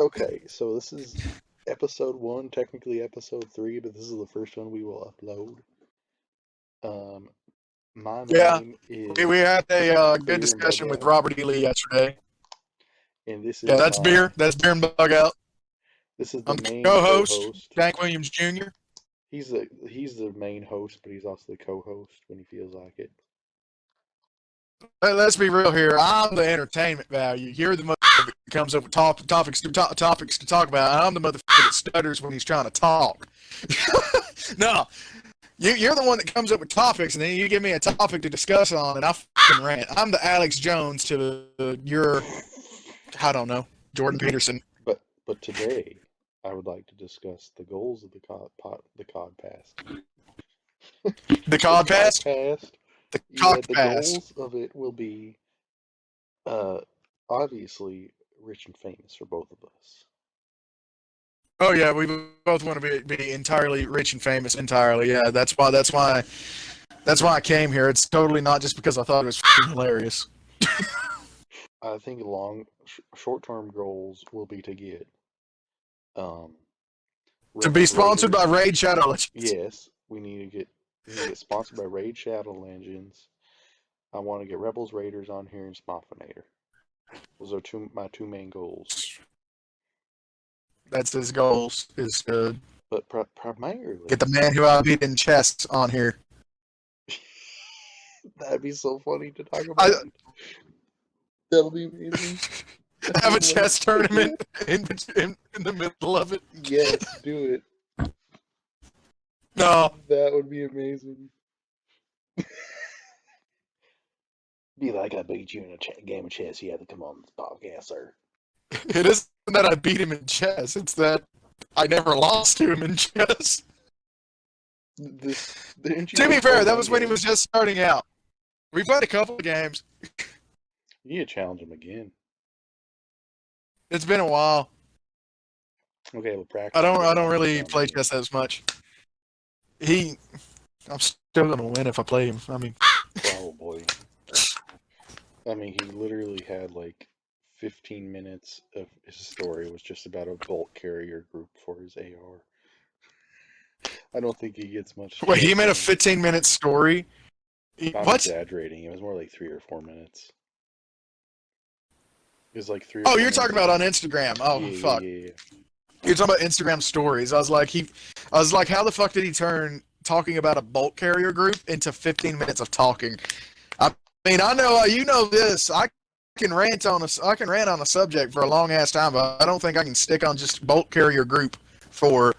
Okay, so this is episode one, technically episode three, but this is the first one we will upload. Um, my Yeah, name we is had a good Beer and discussion with Bugout, Robert E. Lee yesterday. and this Yeah, is that's beer. That's beer and bug out. this is the I'm the main co-host, co-host. Dank Williams Jr. He's the main host, but he's also the co-host when he feels like it. Let's be real here. I'm the entertainment value. You're the motherfucker that comes up with topics to talk about. I'm the motherfucker that stutters when he's trying to talk. No, you're the one that comes up with topics, and then you give me a topic to discuss on, and I fucking rant. I'm the Alex Jones to your, I don't know, Jordan Peterson. But today, I would like to discuss the goals of the cod past. The The Cod cod Past, past. the Yeah, Cock the Past. goals of it will be uh obviously rich and famous for both of us. Oh yeah, we both want to be entirely rich and famous entirely. Yeah, that's why I came here. It's totally not just because I thought it was hilarious. I think short-term goals will be to get um To be Rebels sponsored by Raiders. Raid Shadow Legends. Yes, we need to get sponsored by Raid Shadow Legends. I want to get Rebels Raiders on here and Smoffinator. Those are my two main goals. That's his goals, is to But get the primarily, man who I beat in chess on here. that'd be so funny to talk I about. That'll be amazing. I have a would love chess to do tournament it. in the middle of it. Yes, do it. No, That would be amazing. Be like, I beat you in a game of chess. You have to come on this podcast, sir. it isn't that I beat him in chess. It's that I never lost to him in chess. This didn't you To be just play fair, that one was when he game? was just starting out. We played a couple of games. You need to challenge him again. It's been a while. Okay, we'll I practice don't together. I don't I'm gonna really challenge him play again. chess as much. He I'm still gonna win if I play him. I mean, Probably. I mean, he literally had like 15 minutes of his story was just about a bolt carrier group for his AR. I don't think he gets much wait, he chess made a in. 15-minute story. I'm What? exaggerating. It was more like 3 or 4 minutes. It was like three or Oh, four you're minutes talking of about on Instagram. Oh yeah, yeah, fuck. yeah, yeah. You're talking about Instagram stories. I was like, how the fuck did he turn talking about a bolt carrier group into 15 minutes of talking? I mean, I know you know this. I can rant on a subject for a long ass time, but I don't think I can stick on just bolt carrier group for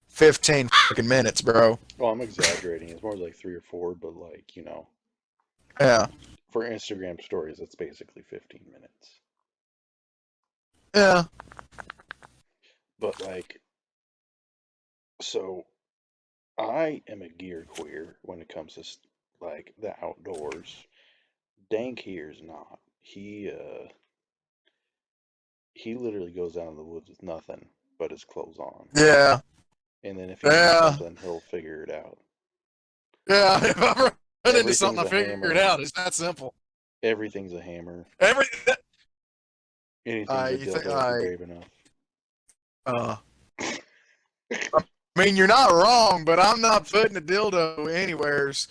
15 fucking minutes, bro. Well, I'm exaggerating. It's more like 3 or 4, but like, Yeah, for Instagram stories, it's basically 15 minutes. yeah. But like, so I am a gear queer when it comes to like the outdoors. Dank here is not. He literally goes down in the woods with nothing but his clothes on. Yeah, And then if he needs yeah, something, he'll figure it out. yeah. If I run into something, Everything's I a figure it hammer. out. It's that simple. Everything's a hammer. Every, Anything's a you think, dildo if you're brave enough. uh, I mean, you're not wrong, but I'm not putting a dildo anywheres.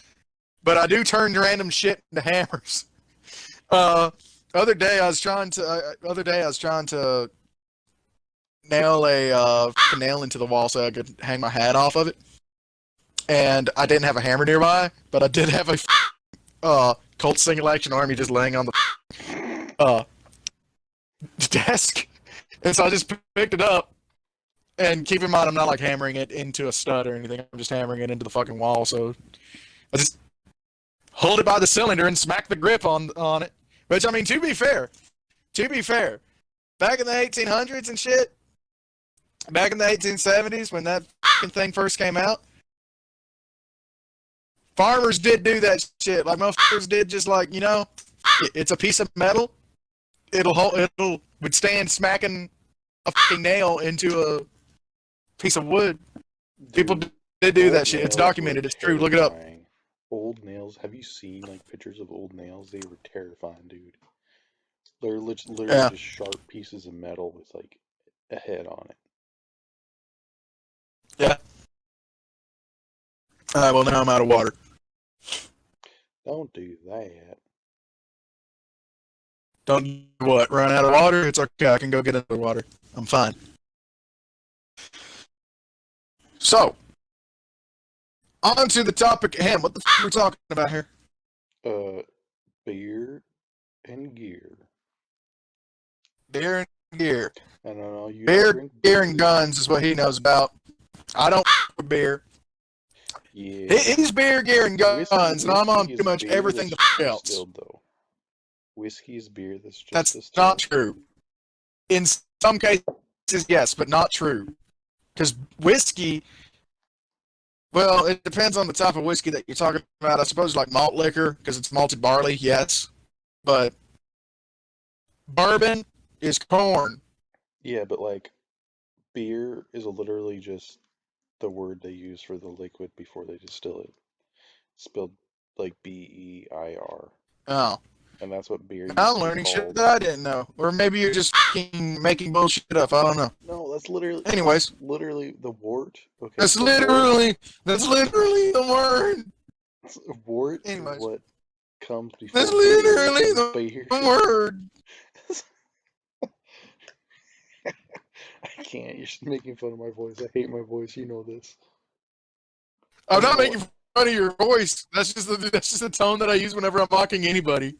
But I do turn random shit into hammers. Uh, other day I was trying to nail a nail into the wall so I could hang my hat off of it, and I didn't have a hammer nearby, but I did have a Colt single action army just laying on the uh desk, and so I just picked it up. And keep in mind, I'm not like hammering it into a stud or anything. I'm just hammering it into the fucking wall. So I just hold it by the cylinder and smack the grip on it. Which I mean, to be fair, back in the 1800s and shit, back in the 1870s when that fucking thing first came out, farmers did do that shit. Like motherfuckers did, just like it's a piece of metal. It'll withstand smacking a fucking nail into a piece of wood. People Dude, did do that old shit. It's nails were documented. It's true. Look it up. terrifying. Old nails. Have you seen like pictures of old nails? They were terrifying, dude. They're literally Yeah. just sharp pieces of metal with like ahead on it. Yeah. All right, well, now I'm out of water. Don't do that. Don't do what? Run out of water? It's okay. I can go get another water. I'm fine. So, on to the topic at hand. What the f are we talking about here? Beer and gear. Beer and gear. I don't know. You don't Beer, drink gear, and beer. guns is what he knows about. I don't with beer. Yeah. He's beer, gear, and guns, and I'm on pretty much everything else. Distilled, though. Whiskey is beer that's just That's distilled. not true. In some cases, yes, but not true. Because whiskey, well, it depends on the type of whiskey that you're talking about. I suppose like malt liquor, because it's malted barley, yes. But bourbon is corn. Yeah, but like beer is literally just the word they use for the liquid before they distill it. Spelled like BEIR. Oh. And that's what beer used I'm to be learning shit called. that I didn't know. Or maybe you're just making bullshit up. I don't know. No, that's literally. Anyways. That's literally the wort. Okay. That's so literally the word. Wort Anyways. is what comes before That's literally beer, the beer. word. I can't. You're just making fun of my voice. I hate my voice. You know this. I'm not making fun of your voice. That's just the tone that I use whenever I'm mocking anybody.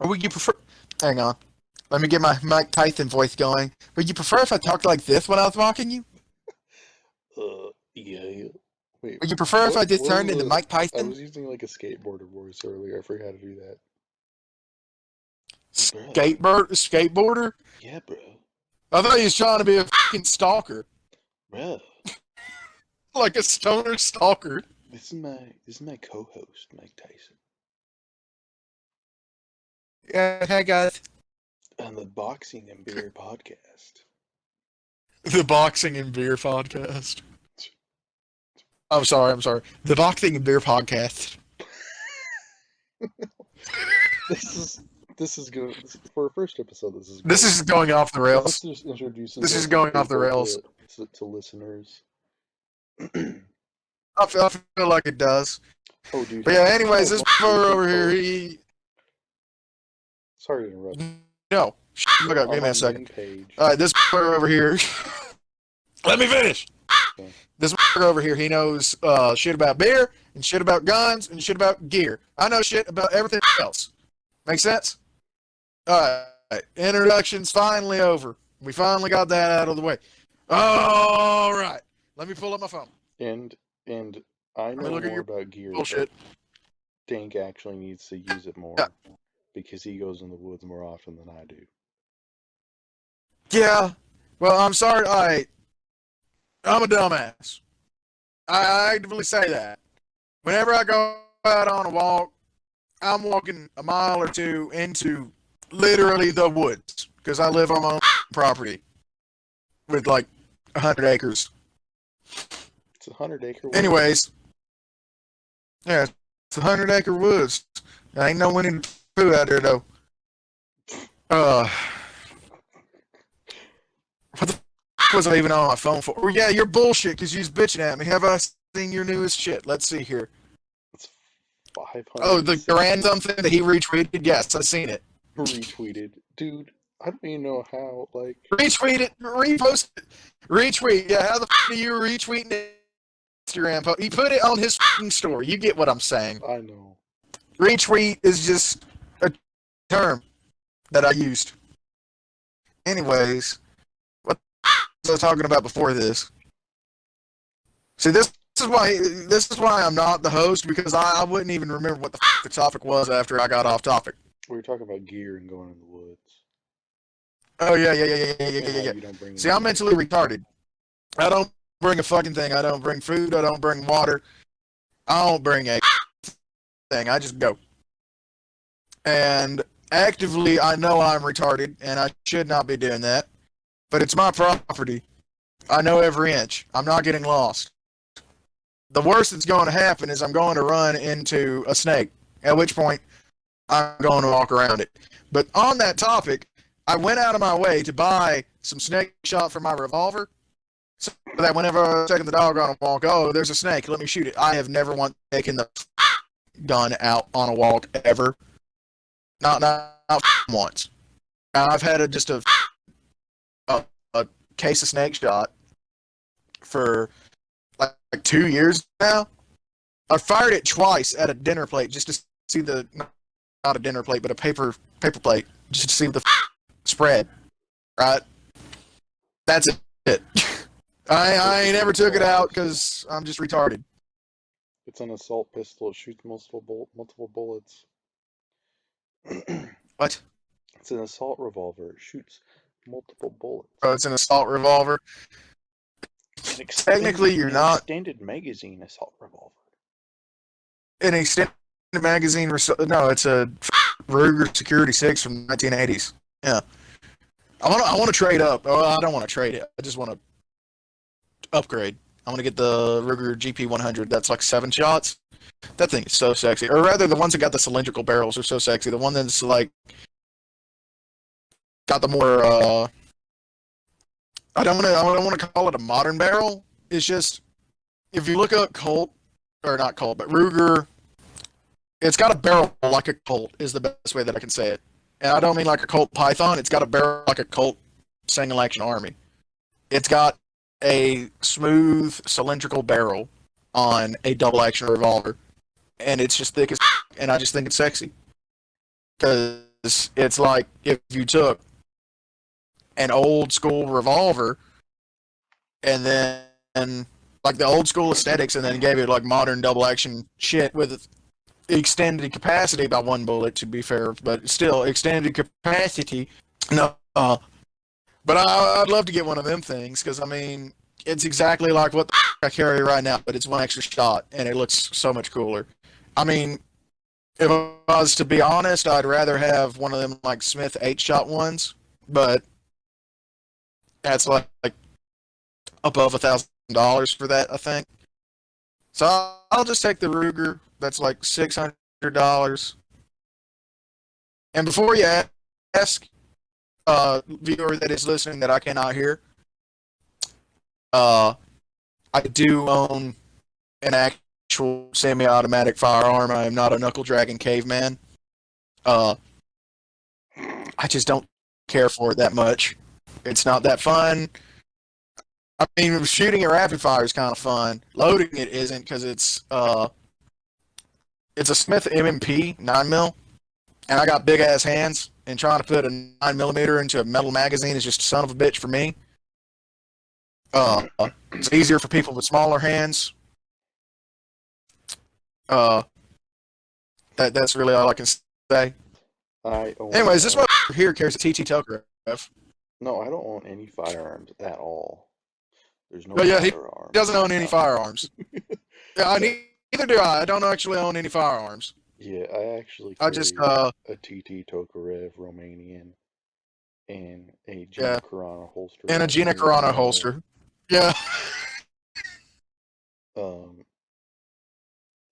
Or would you prefer? Hang on. Let me get my Mike Tyson voice going. Would you prefer if I talked like this when I was mocking you? Yeah. Wait. Would you prefer if I just turned into Mike I Tyson? was using like a skateboarder voice earlier. I forgot how to do that. Skateboarder? Yeah, bro. I thought he was trying to be a fucking stalker. Bro. Like a stoner stalker. This is my co-host, Mike Tyson. Yeah, hey guys. On the Boxing and Beer podcast. The Boxing and Beer podcast. I'm sorry. The Boxing and Beer podcast. This is good for a first episode. This is going off the rails. Just introducing. This is going off the rails to listeners. I feel like it does. Oh, dude. But yeah, anyways, this fucker over here, he... Sorry to interrupt. No. Look up, give me a second. Page. Alright, this fucker over here... Let me finish! Okay. This fucker over here, he knows shit about beer, and shit about guns, and shit about gear. I know shit about everything else. Make sense? Alright, introduction's finally over. We finally got that out of the way. Alright, let me pull up my phone. And I know more about gear. Bullshit. Dank actually needs to use it more because he goes in the woods more often than I do. Yeah. Well, I'm sorry. I'm a dumbass. I actively say that. Whenever I go out on a walk, I'm walking a mile or two into literally the woods because I live on my own property with like 100 acres. It's 100-acre woods. Anyways, yeah, it's 100-acre woods. I ain't no winning poo out there though. What the f was I even on my phone for? Oh, yeah, you're bullshit because you're bitching at me. Have I seen your newest shit? Let's see here. It's 500. Oh, the random thing that he retweeted? Yes, I've seen it. Retweeted. Dude, I don't even know how, like... Retweet it, repost it. Retweet, yeah, how the f are you retweeting it? Instagram post? He put it on his f***ing story. You get what I'm saying. I know. Retweet is just a term that I used. Anyways, what was I talking about before this? See, this is why I'm not the host, because I wouldn't even remember what the f the topic was after I got off topic. We were talking about gear and going in the woods. Oh yeah. You don't bring See, I'm mentally retarded. I don't bring a fucking thing. I don't bring food. I don't bring water. I don't bring a thing. I just go. And actively, I know I'm retarded, and I should not be doing that. But it's my property. I know every inch. I'm not getting lost. The worst that's going to happen is I'm going to run into a snake, at which point I'm going to walk around it. But on that topic, I went out of my way to buy some snake shot for my revolver, so that whenever I was taking the dog on a walk, oh, there's a snake, let me shoot it. I have never once taken the gun out on a walk ever. Not once. I've had a, a case of snake shot for like 2 years now. I fired it twice at a dinner plate just to see the not a dinner plate, but a paper plate just to see the spread. Right, that's it. I ain't never took it out because I'm just retarded. It's an assault pistol. It shoots multiple bullets. What? It's an assault revolver. It shoots multiple Oh, bullets. it's an assault revolver. Technically, you're An not extended magazine assault revolver. an extended magazine. No, it's a Ruger Security 6 from the 1980s. Yeah, I want to trade up. Oh, I don't want to trade it. I just want to upgrade. I want to get the Ruger GP 100. That's like 7 shots. That thing is so sexy. Or rather, the ones that got the cylindrical barrels are so sexy. The one that's like got the more I don't want to call it a modern barrel. It's just if you look up Colt or not Colt, but Ruger, it's got a barrel like a Colt is the best way that I can say it. And I don't mean like a Colt Python. It's got a barrel like a Colt single action Army. It's got a smooth cylindrical barrel on a double action revolver, and it's just thick as. And I just think it's sexy because it's like if you took an old school revolver and then like the old school aesthetics and then gave it like modern double action shit with extended capacity by 1 bullet to be fair, but still extended capacity. No, but I'd love to get one of them things because I mean it's exactly like what I carry right now, but it's one extra shot and it looks so much cooler. I mean, if I was to be honest, I'd rather have one of them like Smith 8-shot ones, but that's like above $1,000 for that, I think. So I'll just take the Ruger. That's like $600. And before you ask, viewer that is listening that I cannot hear, uh, I do own an actual semi-automatic firearm. I am not a knuckle dragging caveman. Uh, I just don't care for it that much. It's not that fun. I mean, shooting a rapid fire is kind of fun. Loading it isn't because it's a Smith M&P 9mm, and I got big ass hands, and trying to put a 9mm into a metal magazine is just a son of a bitch for me. Uh, it's easier for people with smaller hands. Uh, that's really all I can say. I own. Anyways, this one here carries a TT Telegraph. No, I don't own any firearms at all. There's no But yeah, he firearms. doesn't own any firearms. Yeah, neither do I. I don't actually own any firearms. Yeah, I actually I just carry a TT Tokarev Romanian and a yeah, Gina Carano holster and a on Gina underneath my Carano helmet. holster. Yeah. Um,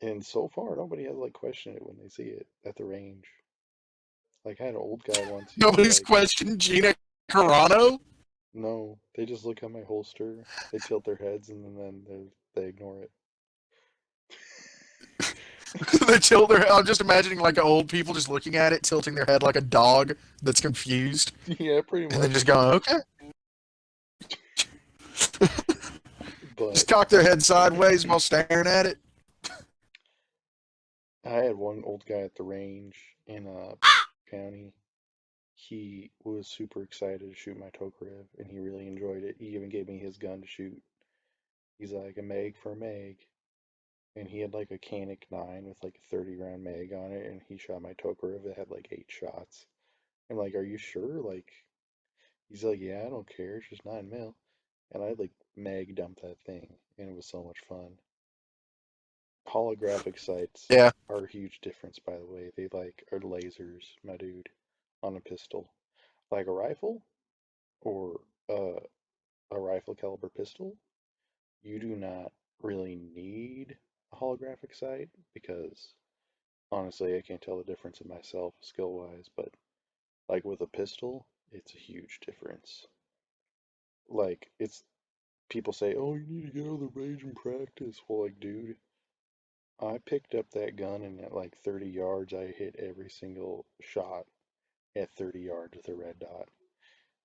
and so far nobody has like questioned it when they see it at the range. Like I had an old guy once. He was Nobody's like, questioned Gina Carano. "No," they just look at my holster, they tilt their heads, and then they ignore it. They tilt their head. I'm just imagining like old people just looking at it, tilting their head like a dog that's confused, Yeah, pretty and then much. just going, okay. But Just cock their head sideways while staring at it. I had one old guy at the range in county. He was super excited to shoot my Tokarev, and he really enjoyed it. He even gave me his gun to shoot. He's like a mag for a mag, and he had like a Canic 9 with like a 30 round mag on it, and he shot my Tokarev that had like 8 shots. I'm like, "Are you sure?" Like, he's like, "Yeah, I don't care. It's just 9 mil." And I like mag dump that thing, and it was so much fun. Holographic sights Yeah. are a huge difference, by the way. They like are lasers, my dude, on a pistol. Like a rifle or a rifle caliber pistol, you do not really need a holographic sight because honestly, I can't tell the difference in myself skill wise. But like with a pistol, It's a huge difference. Like, it's people say, "Oh, you need to get out of the range and practice." Well, like, dude, I picked up that gun and at like 30 yards, I hit every single shot at 30 yards with a red dot.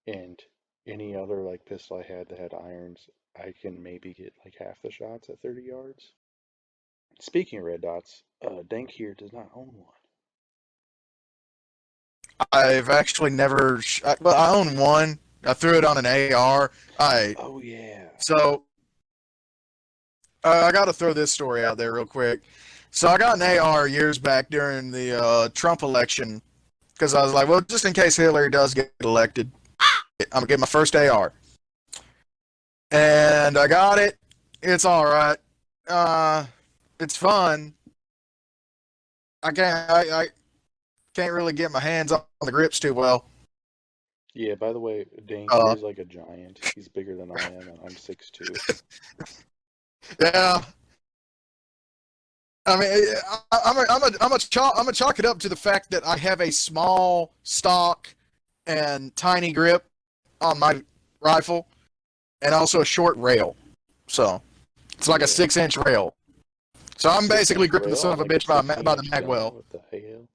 And any other like pistol I had that had irons, I can maybe get like half the shots at 30 yards. Speaking of red dots, Dank here does not own one. I've actually never. Well, I own one. I threw it on an AR. I Oh yeah. so I got to throw this story out there real quick. So I got an AR years back during the Trump election because I was like, well, just in case Hillary does get elected, I'm gonna get my first AR, and I got it. It's all right. It's fun. I can't really get my hands on the grips too well. Yeah, by the way, Dank here Uh, is like a giant. He's bigger than I am, and I'm 6'2". yeah. I mean, I'm a chalk it up to the fact that I have a small stock and tiny grip on my rifle, and also a short rail. So it's like a Yeah. 6-inch rail. So I'm Six basically inch gripping the rail son on of a like a bitch by the 16-inch mag gun. well. What the hell?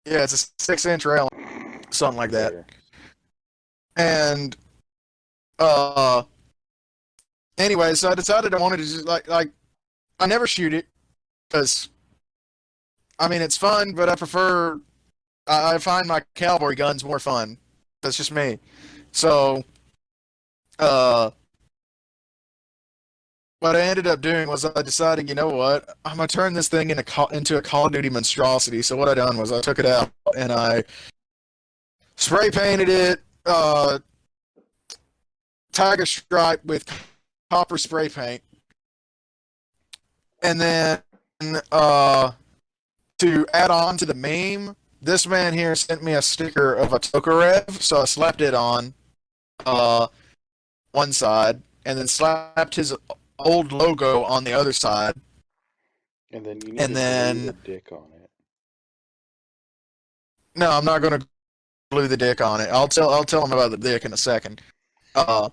Yeah, it's a 6-inch rail, something like that. Fair. And uh, anyway, so I decided I wanted to just like I never shoot it because I mean it's fun, but I prefer I find my cowboy guns more fun. That's just me. So uh, what I ended up doing was I decided, you know what, I'm gonna turn this thing into a Call of Duty monstrosity. So what I done was I took it out and I spray painted it tiger stripe with copper spray paint, and then uh, to add on to the meme, this man here sent me a sticker of a Tokarev, so I slapped it on uh, one side, and then slapped his old logo on the other side, And then you need and to glue the then dick on it. no, I'm not gonna glue the dick on it. I'll tell him about the dick in a second. Uh,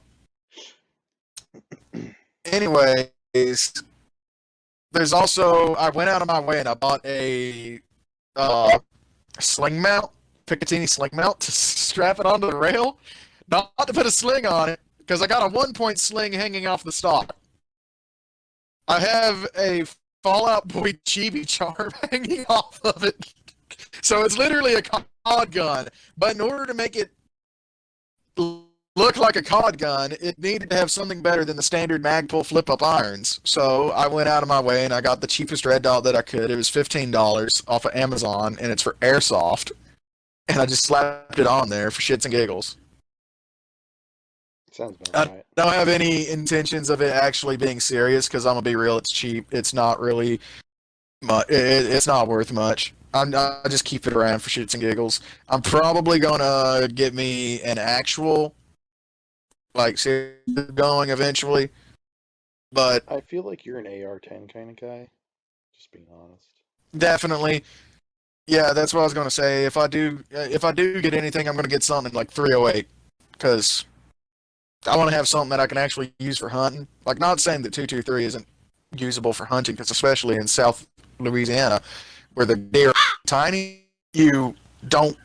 anyways, there's also I went out of my way and I bought a sling mount, Picatinny sling mount to strap it onto the rail, not to put a sling on it because I got a 1-point sling hanging off the stock. I have a Fallout Boy chibi charm hanging off of it, so it's literally a COD gun. But in order to make it look like a COD gun, it needed to have something better than the standard Magpul flip-up irons. So I went out of my way and I got the cheapest red dot that I could. It was $15 off of Amazon, and it's for airsoft. And I just slapped it on there for shits and giggles. Sounds about I right. don't have any intentions of it actually being serious because I'm gonna be real. It's cheap. It's not really much. It's not worth much. I just keep it around for shits and giggles. I'm probably gonna get me an actual like series going eventually, but I feel like you're an AR-10 kind of guy. Just being honest. definitely, yeah. That's what I was gonna say. If I do get anything, I'm gonna get something like 308 because I want to have something that I can actually use for hunting. Like, not saying that 223 isn't usable for hunting, because especially in South Louisiana, where the deer are tiny, don't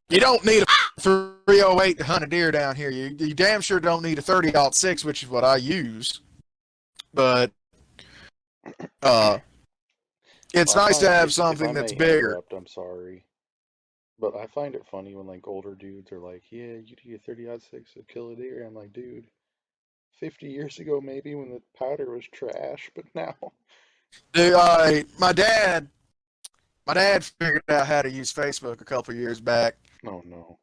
you don't need a 308 to hunt a deer down here. You damn sure don't need a 30-06, which is what I use. But uh, it's Well, I nice to find have if I something that's may bigger. interrupt, I'm sorry, but I find it funny when like older dudes are like, "Yeah, you need a 30-06 to kill a deer." I'm like, dude, 50 years ago maybe when the powder was trash, but now, Dude, my dad figured out how to use Facebook a couple years back. oh no.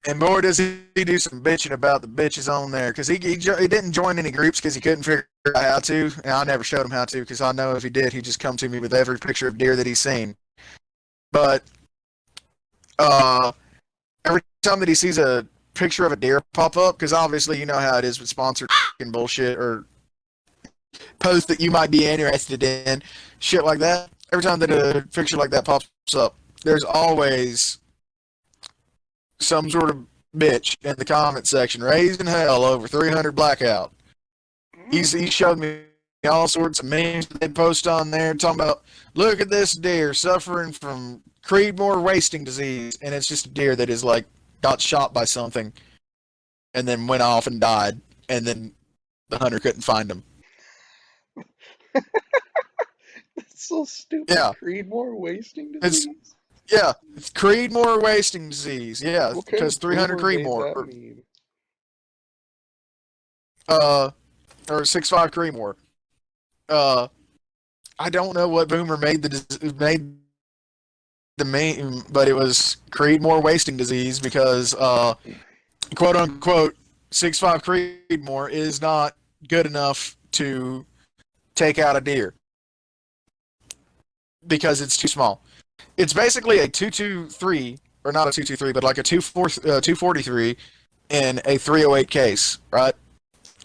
And boy, does he do some bitching about the bitches on there, because he didn't join any groups because he couldn't figure out how to. And I never showed him how to because I know if he did, he'd just come to me with every picture of deer that he's seen. But uh, every time that he sees a picture of a deer pop up, because obviously you know how it is with sponsored bullshit or posts that you might be interested in, shit like that. Every time that a picture like that pops up, there's always some sort of bitch in the comment section, raising hell over 300 blackout. He showed me all sorts of memes that they post on there talking about, look at this deer suffering from Creedmoor wasting disease, and it's just a deer that is like got shot by something and then went off and died, and then the hunter couldn't find him. That's so stupid. Yeah, Creedmoor wasting it's disease? yeah, it's Creedmoor wasting disease. Yeah, What kind because of 300 boomer made that Creedmoor, meme? uh, or 6'5" Creedmoor. Uh, I don't know what boomer made the meme, but it was Creedmoor wasting disease because quote unquote 6'5" Creedmoor is not good enough to take out a deer because it's too small. It's basically a 223, or not a 223, but like a 243 in a 308 case, right?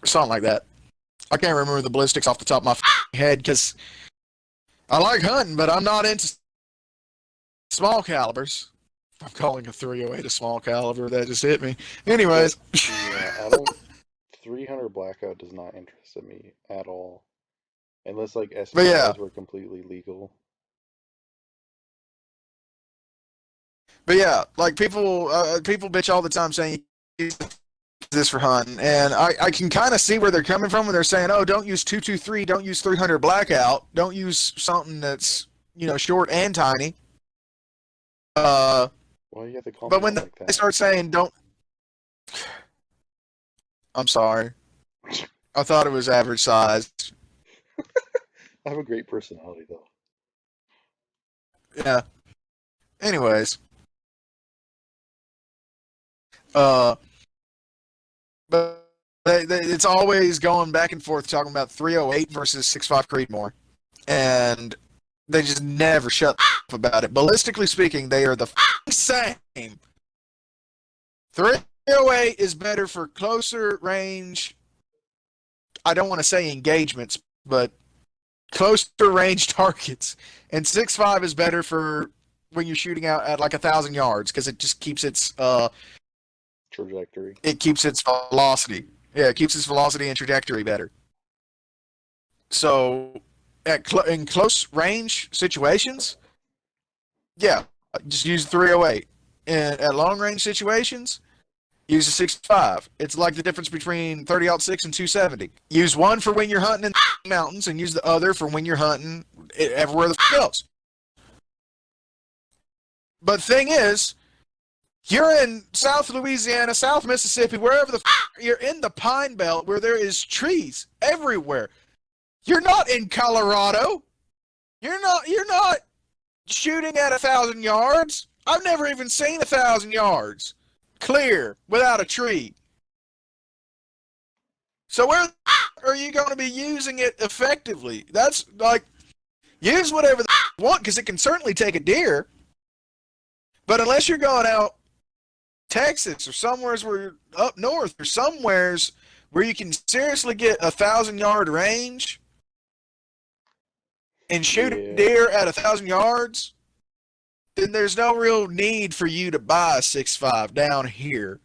Or something like that. I can't remember the ballistics off the top of my head because I like hunting, but I'm not into small calibers. I'm calling a 308 a small caliber. That just hit me. Anyways. Yeah, I don't. 300 blackout does not interest me at all, unless like But yeah. STIs were completely legal. But yeah, like people bitch all the time saying use this for hunting, and I can kind of see where they're coming from when they're saying, oh, don't use 223, don't use 300 blackout, don't use something that's short and tiny. Why do you have to call But me when out like they that? start saying don't, I'm sorry, I thought it was average size. I have a great personality though. Yeah. Anyways, uh, but it's always going back and forth talking about 308 versus 6'5" Creedmoor, and they just never shut up about it. Ballistically speaking, they are the same. 308 is better for closer range. I don't want to say engagements, but closer range targets. And 6.5 is better for when you're shooting out at like 1,000 yards because it just keeps its Trajectory. it keeps its velocity. Yeah, it keeps its velocity and trajectory better. So in close range situations, yeah, just use 308. And at long range situations, use a 6.5. It's like the difference between 30-06 and 270. Use one for when you're hunting in the mountains, and use the other for when you're hunting everywhere the goes. But the thing is, you're in South Louisiana, South Mississippi, wherever you're in the Pine Belt where there is trees everywhere. You're not in Colorado. You're not shooting at 1,000 yards. I've never even seen 1,000 yards clear without a tree. So where are you going to be using it effectively? That's like, use whatever you want because it can certainly take a deer. But unless you're going out Texas or somewheres where you're up north or somewheres where you can seriously get 1,000-yard range and shoot a deer at 1,000 yards, then there's no real need for you to buy a 6.5 down here.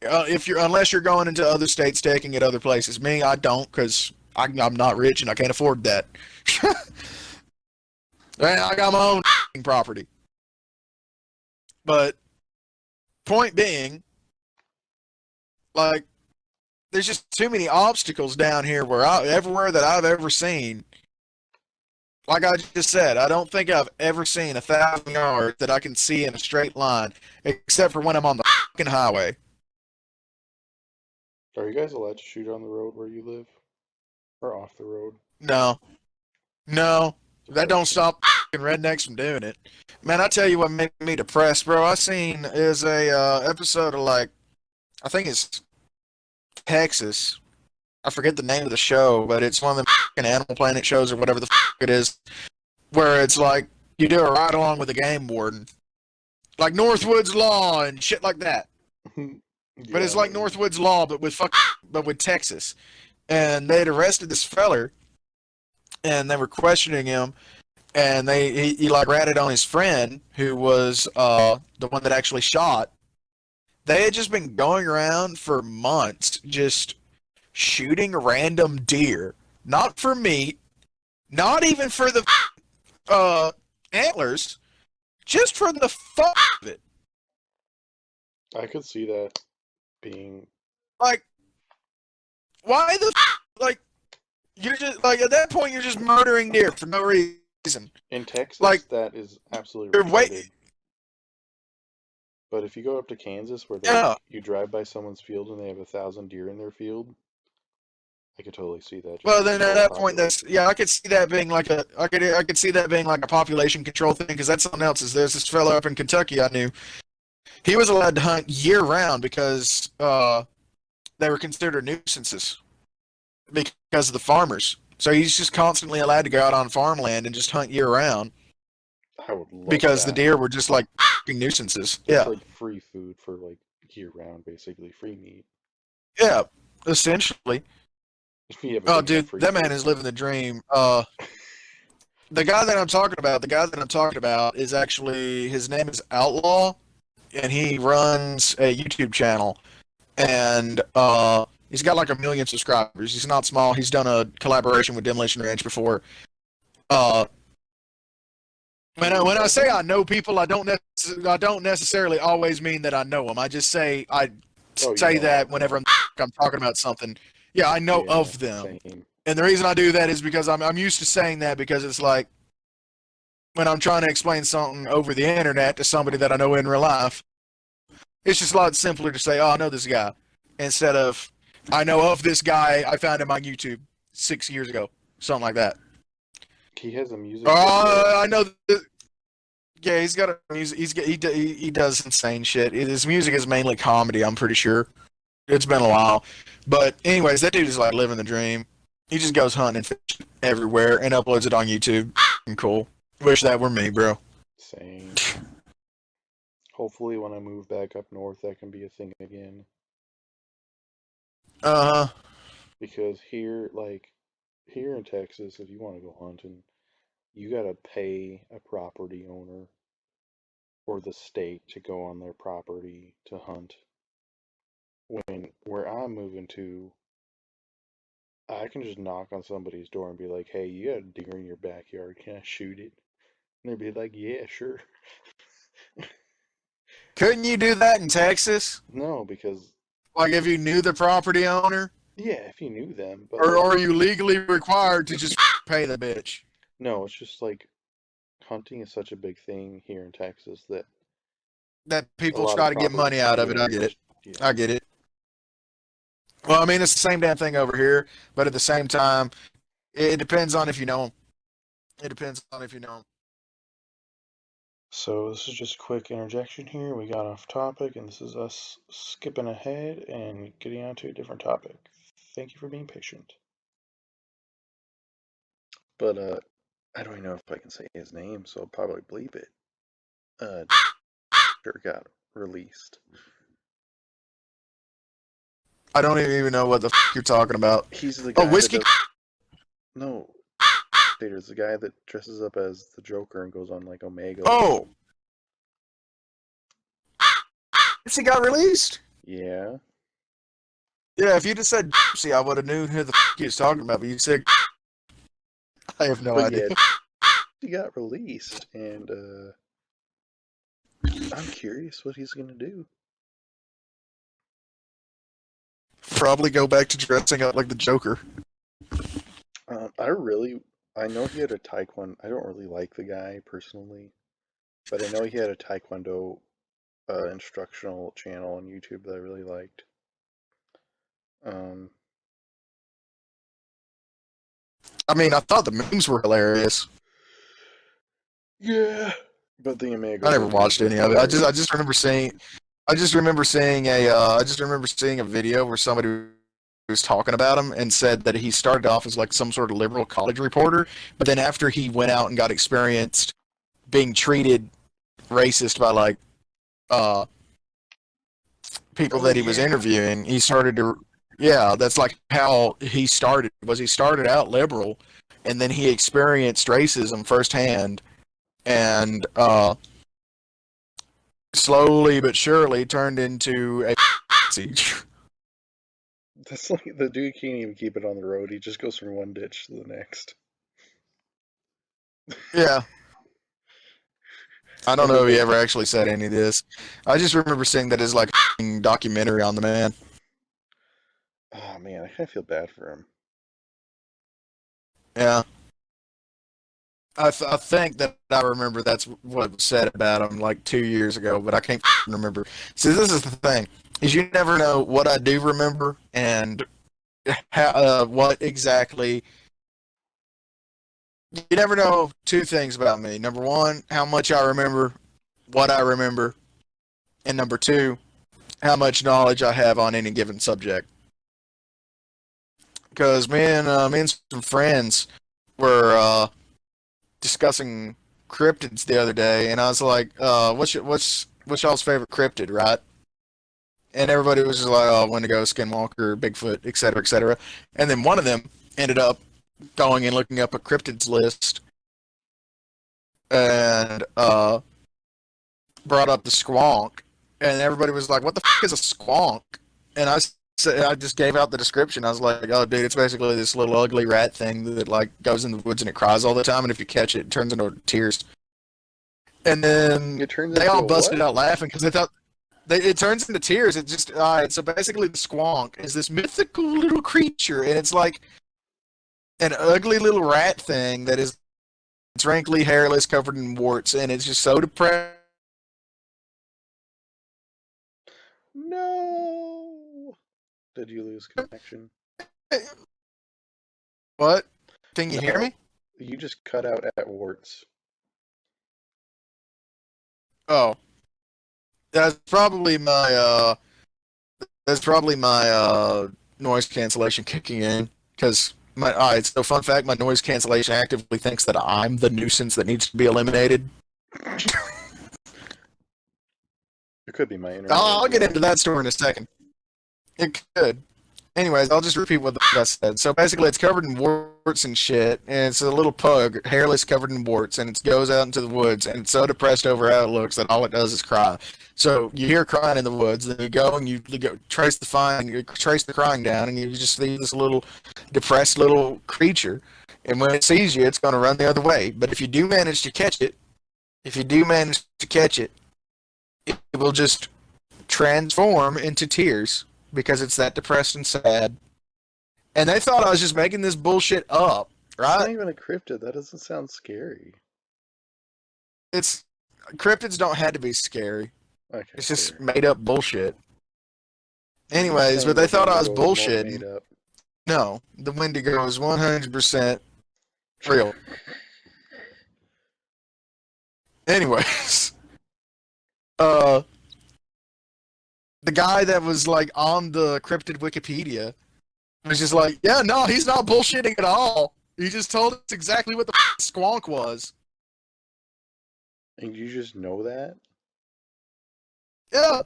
Unless you're going into other states taking it other places. Me, I don't because I'm not rich and I can't afford that. I got my own property. But point being, like, there's just too many obstacles down here everywhere that I've ever seen. Like I just said, I don't think I've ever seen 1,000 yards that I can see in a straight line, except for when I'm on the fucking highway. Are you guys allowed to shoot on the road where you live? Or off the road? No. That don't stop fucking rednecks from doing it. Man, I tell you what made me depressed, bro. I seen is a episode of like, I think it's Texas. I forget the name of the show, but it's one of the fucking Animal Planet shows or whatever the fuck it is, where it's like you do a ride along with a game warden, like Northwood's Law and shit like that. But it's like Northwood's Law, but with Texas. And they'd arrested this feller, and they were questioning him, and he like ratted on his friend who was the one that actually shot, They had just been going around for months, just shooting random deer, not for meat, not even for the antlers, just for the fun of it. I could see that being. Like, why the like? You're just like at that point you're just murdering deer for no reason. In Like, Texas, that is absolutely you're retarded. But if you go up to Kansas, where yeah. you drive by someone's field and they have 1,000 deer in their field, I could totally see that just Well, to then at control that point, that's population. yeah. I could see that being like I could see that being like a population control thing because that's something else. Is there's this fellow up in Kentucky I knew. He was allowed to hunt year round because they were considered nuisances because of the farmers. So he's just constantly allowed to go out on farmland and just hunt year round I would love because the that. deer were just like nuisances. That's Yeah, like free food for like year round, basically free meat. yeah, essentially. If you have a Oh, big enough dude, that man freezer. is living the dream. The guy that I'm talking about is actually his name is Outlaw, and he runs a YouTube channel, and he's got like 1 million subscribers. He's not small. He's done a collaboration with Demolition Ranch before. Uh, when I say I know people, I don't necessarily always mean that I know them. I just say I Oh, you say know that of whenever them. I'm talking about something. Yeah, I know Yeah, of them, same. and the reason I do that is because I'm used to saying that because it's like when I'm trying to explain something over the internet to somebody that I know in real life, it's just a lot simpler to say, "Oh, I know this guy," instead of "I know of this guy I found him on YouTube 6 years ago," something like that. He has a music video. I know. Yeah, he's got a music. He does insane shit. His music is mainly comedy. I'm pretty sure. It's been a while, but anyways, that dude is like living the dream. He just goes hunting and fishing everywhere and uploads it on YouTube. Cool. Wish that were me, bro. Same. Hopefully, when I move back up north, that can be a thing again. Uh huh. Because here in Texas, if you want to go hunting, you gotta pay a property owner or the state to go on their property to hunt. When where I'm moving to, I can just knock on somebody's door and be like, "Hey, you got a deer in your backyard? Can I shoot it?" And they'd be like, "Yeah, sure." Couldn't you do that in Texas? No, because Like if you knew the property owner, yeah, if you knew them, but or like, are you legally required to just pay the bitch? no, it's just like hunting is such a big thing here in Texas that That a people lot of try to get money property out of it. I owners get it. just yeah. I get it. Well, I mean, it's the same damn thing over here, but at the same time, it depends on if you know them. It depends on if you know them. So this is just a quick interjection here. We got off topic, and this is us skipping ahead and getting on to a different topic. Thank you for being patient. But I don't even know if I can say his name, so I'll probably bleep it. Sure got released. I don't even know what the you're talking about. He's the Oh, guy that whiskey. does no. There's the guy that dresses up as the Joker and goes on like Omegle. Oh, he got released. Yeah, Yeah, if you just said see, I would have knew who the he was talking about. But you said I have no but idea. yeah, he got released, and I'm curious what he's gonna do. Probably go back to dressing up like the Joker. I really, I know he had a taekwondo. I don't really like the guy personally, but I know he had a taekwondo instructional channel on YouTube that I really liked. Um, I mean, I thought the memes were hilarious. yeah, but the I Omegle never version watched isn't any of it. I hilarious. just remember seeing I just remember seeing a video where somebody was talking about him and said that he started off as like some sort of liberal college reporter, but then after he went out and got experienced being treated racist by like uh people Oh that he was yeah, interviewing, he started to yeah, that's like how he started. Was he started out liberal and then he experienced racism firsthand and slowly but surely turned into a siege. That's like the dude can't even keep it on the road. He just goes from one ditch to the next. Yeah. I don't And know then if he they, ever actually said any of this. I just remember seeing that as like a documentary on the man. oh man, I kind of feel bad for him. Yeah. I think that I remember that's what was said about him like 2 years ago, but I can't remember. See, this is the thing: is you never know what I do remember and what exactly. You never know two things about me. Number one, how much I remember, what I remember, and number two, how much knowledge I have on any given subject. Because me and some friends were discussing cryptids the other day, and I was like, what's y'all's favorite cryptid, right? And everybody was just like, oh, Wendigo, Skinwalker, Bigfoot, etc., etc. And then one of them ended up going and looking up a cryptids list and brought up the squonk, and everybody was like, what the fuck is a squonk? And I just gave out the description. I was like, oh, dude, it's basically this little ugly rat thing that like goes in the woods and it cries all the time, and if you catch it, it turns into tears. And then It turns they into all a busted what? out laughing because they thought it turns into tears. It just so basically the squonk is this mythical little creature, and it's like an ugly little rat thing that is it's wrinkly, hairless, covered in warts, and it's just so depressed. No. Did you lose connection? What? Can you hear No. me? You just cut out at warts. Oh, that's probably my that's probably my noise cancellation kicking in because my all right. So fun fact: my noise cancellation actively thinks that I'm the nuisance that needs to be eliminated. It could be my internet I'll as get well. into that story in a second. It could. Anyways, I'll just repeat what I said. So basically, it's covered in warts and shit, and it's a little pug, hairless, covered in warts, and it goes out into the woods, and it's so depressed over how it looks that all it does is cry. So you hear crying in the woods, then you go and you go trace the crying down, and you just see this little depressed little creature. And when it sees you, it's going to run the other way. But if you do manage to catch it, if you do manage to catch it, it will just transform into tears because it's that depressed and sad. And they thought I was just making this bullshit up, It's not right? even a cryptid. That doesn't sound scary. It's cryptids don't have to be scary. Okay, It's just fair. made up bullshit. You're just Anyways, saying but they the thought I was Wendigo is more made bullshitting. up. No, the Wendigo is 100% real. Anyways, uh, the guy that was like on the cryptid Wikipedia was just like, yeah, no, he's not bullshitting at all. He just told us exactly what the squonk was. And you just know that? Yeah,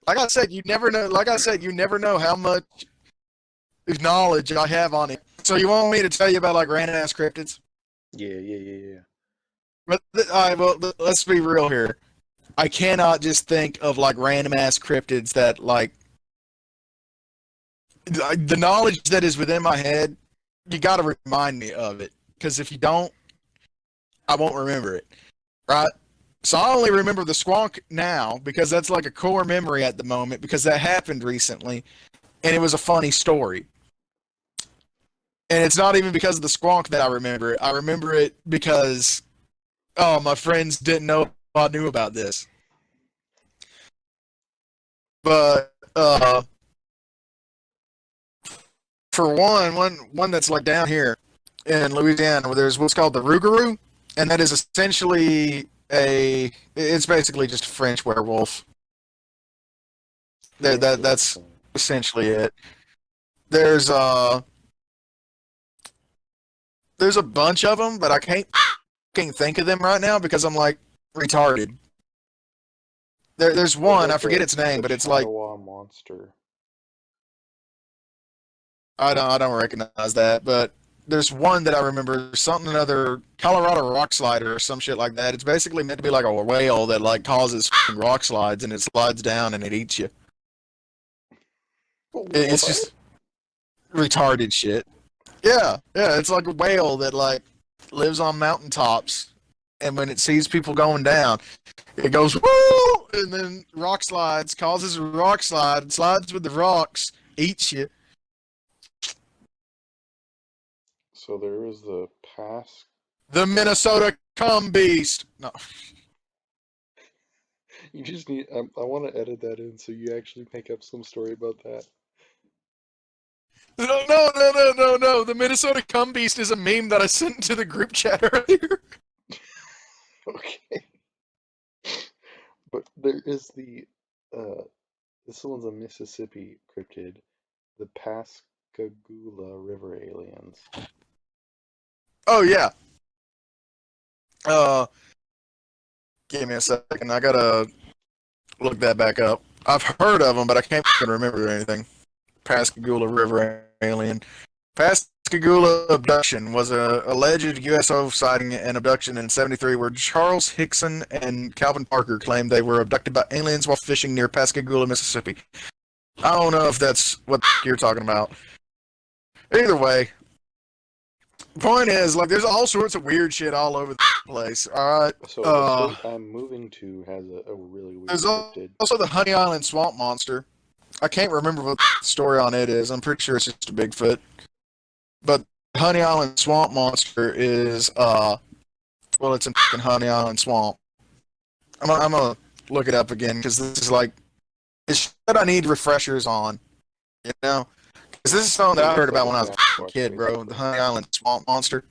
like I said, you never know. Like I said, you never know how much knowledge I have on it. So you want me to tell you about like random ass cryptids? Yeah. But all right, well, let's be real here. I cannot just think of like random ass cryptids that like the knowledge that is within my head. You got to remind me of it because if you don't, I won't remember it. Right? So I only remember the squonk now because that's like a core memory at the moment because that happened recently and it was a funny story. And it's not even because of the squonk that I remember it. I remember it because oh, my friends didn't know I knew about this. But for one that's like down here in Louisiana, where there's what's called the Rougarou, and that is essentially it's basically just a French werewolf. French That's wolf. essentially it. There's uh there's a bunch of them, but I can't think of them right now because I'm like retarded. There's What one I about forget the its name, the but it's like Chattawa monster? I don't recognize that, but there's one that I remember, something another Colorado rock slider or some shit like that. It's basically meant to be like a whale that like causes rock slides and it slides down and it eats you. It's What? just retarded shit. Yeah, yeah, it's like a whale that like lives on mountaintops, and when it sees people going down, it goes woo, and then rock slides, causes a rock slide, slides with the rocks, eats you. So there is the pass. The Minnesota cum beast. No, You just need. I want to edit that in so you actually make up some story about that. no, no, no, no, no, no. The Minnesota cum beast is a meme that I sent to the group chat earlier. Okay. But there is the. Uh, this one's a Mississippi cryptid. The Pascagoula River aliens. Oh yeah. Uh, give me a second. I gotta look that back up. I've heard of them, but I can't remember anything. Pascagoula River alien. Pascagoula abduction was a alleged USO sighting and abduction in '73, where Charles Hickson and Calvin Parker claimed they were abducted by aliens while fishing near Pascagoula, Mississippi. I don't know if that's what you're talking about. Either way, point is, like, there's all sorts of weird shit all over the place. All right. So the state I'm moving to has a really weird There's cryptid. also the Honey Island swamp monster. I can't remember what the story on it is. I'm pretty sure it's just a Bigfoot. But Honey Island swamp monster is well, it's in Honey Island swamp. I'm gonna look it up again because this is like it's shit I need refreshers on. You know, because this is something It that I heard looks like about a when I was a fucking Sasquatch, kid, bro. The basically. Honey Island swamp monster.